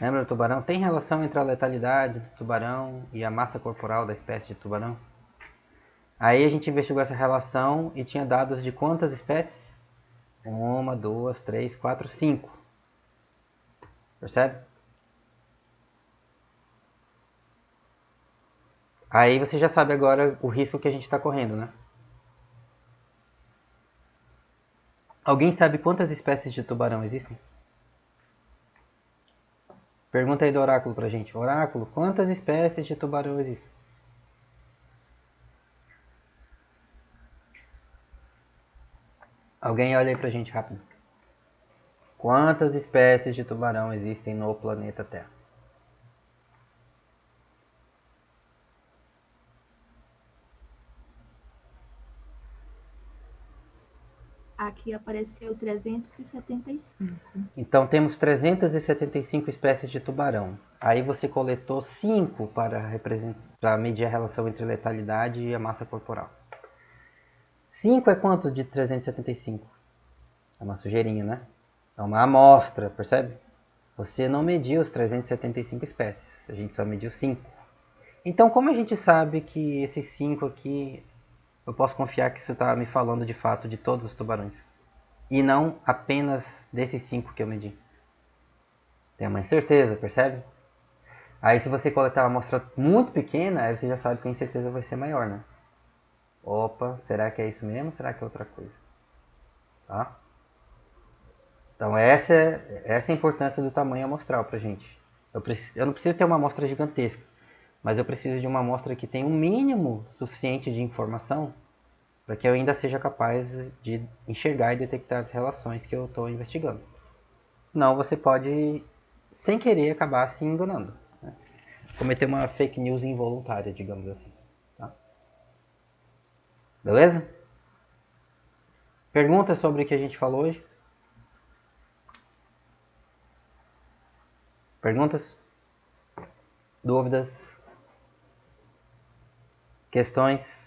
Lembra do tubarão? Tem relação entre a letalidade do tubarão e a massa corporal da espécie de tubarão? Aí a gente investigou essa relação e tinha dados de quantas espécies? 1, 2, 3, 4, 5. Percebe? Aí você já sabe agora o risco que a gente está correndo, né? Alguém sabe quantas espécies de tubarão existem? Pergunta aí do oráculo pra gente. Oráculo, quantas espécies de tubarão existem? Alguém olha aí pra gente rápido. Quantas espécies de tubarão existem no planeta Terra? Aqui apareceu 375. Então temos 375 espécies de tubarão. Aí você coletou 5 para medir a relação entre letalidade e a massa corporal. 5 é quanto de 375? É uma sujeirinha, né? É uma amostra, percebe? Você não mediu os 375 espécies, a gente só mediu 5. Então, como a gente sabe que esses 5 aqui, eu posso confiar que isso está me falando de fato de todos os tubarões? E não apenas desses 5 que eu medi. Tem uma incerteza, percebe? Aí se você coletar uma amostra muito pequena, aí você já sabe que a incerteza vai ser maior, né? Opa, será que é isso mesmo ou será que é outra coisa? Tá? Então essa é a importância do tamanho amostral pra gente. Eu não preciso ter uma amostra gigantesca, mas eu preciso de uma amostra que tenha um mínimo suficiente de informação para que eu ainda seja capaz de enxergar e detectar as relações que eu estou investigando. Senão você pode, sem querer, acabar se enganando. Né? Cometer uma fake news involuntária, digamos assim. Tá? Beleza? Perguntas sobre o que a gente falou hoje? Perguntas? Dúvidas? Questões?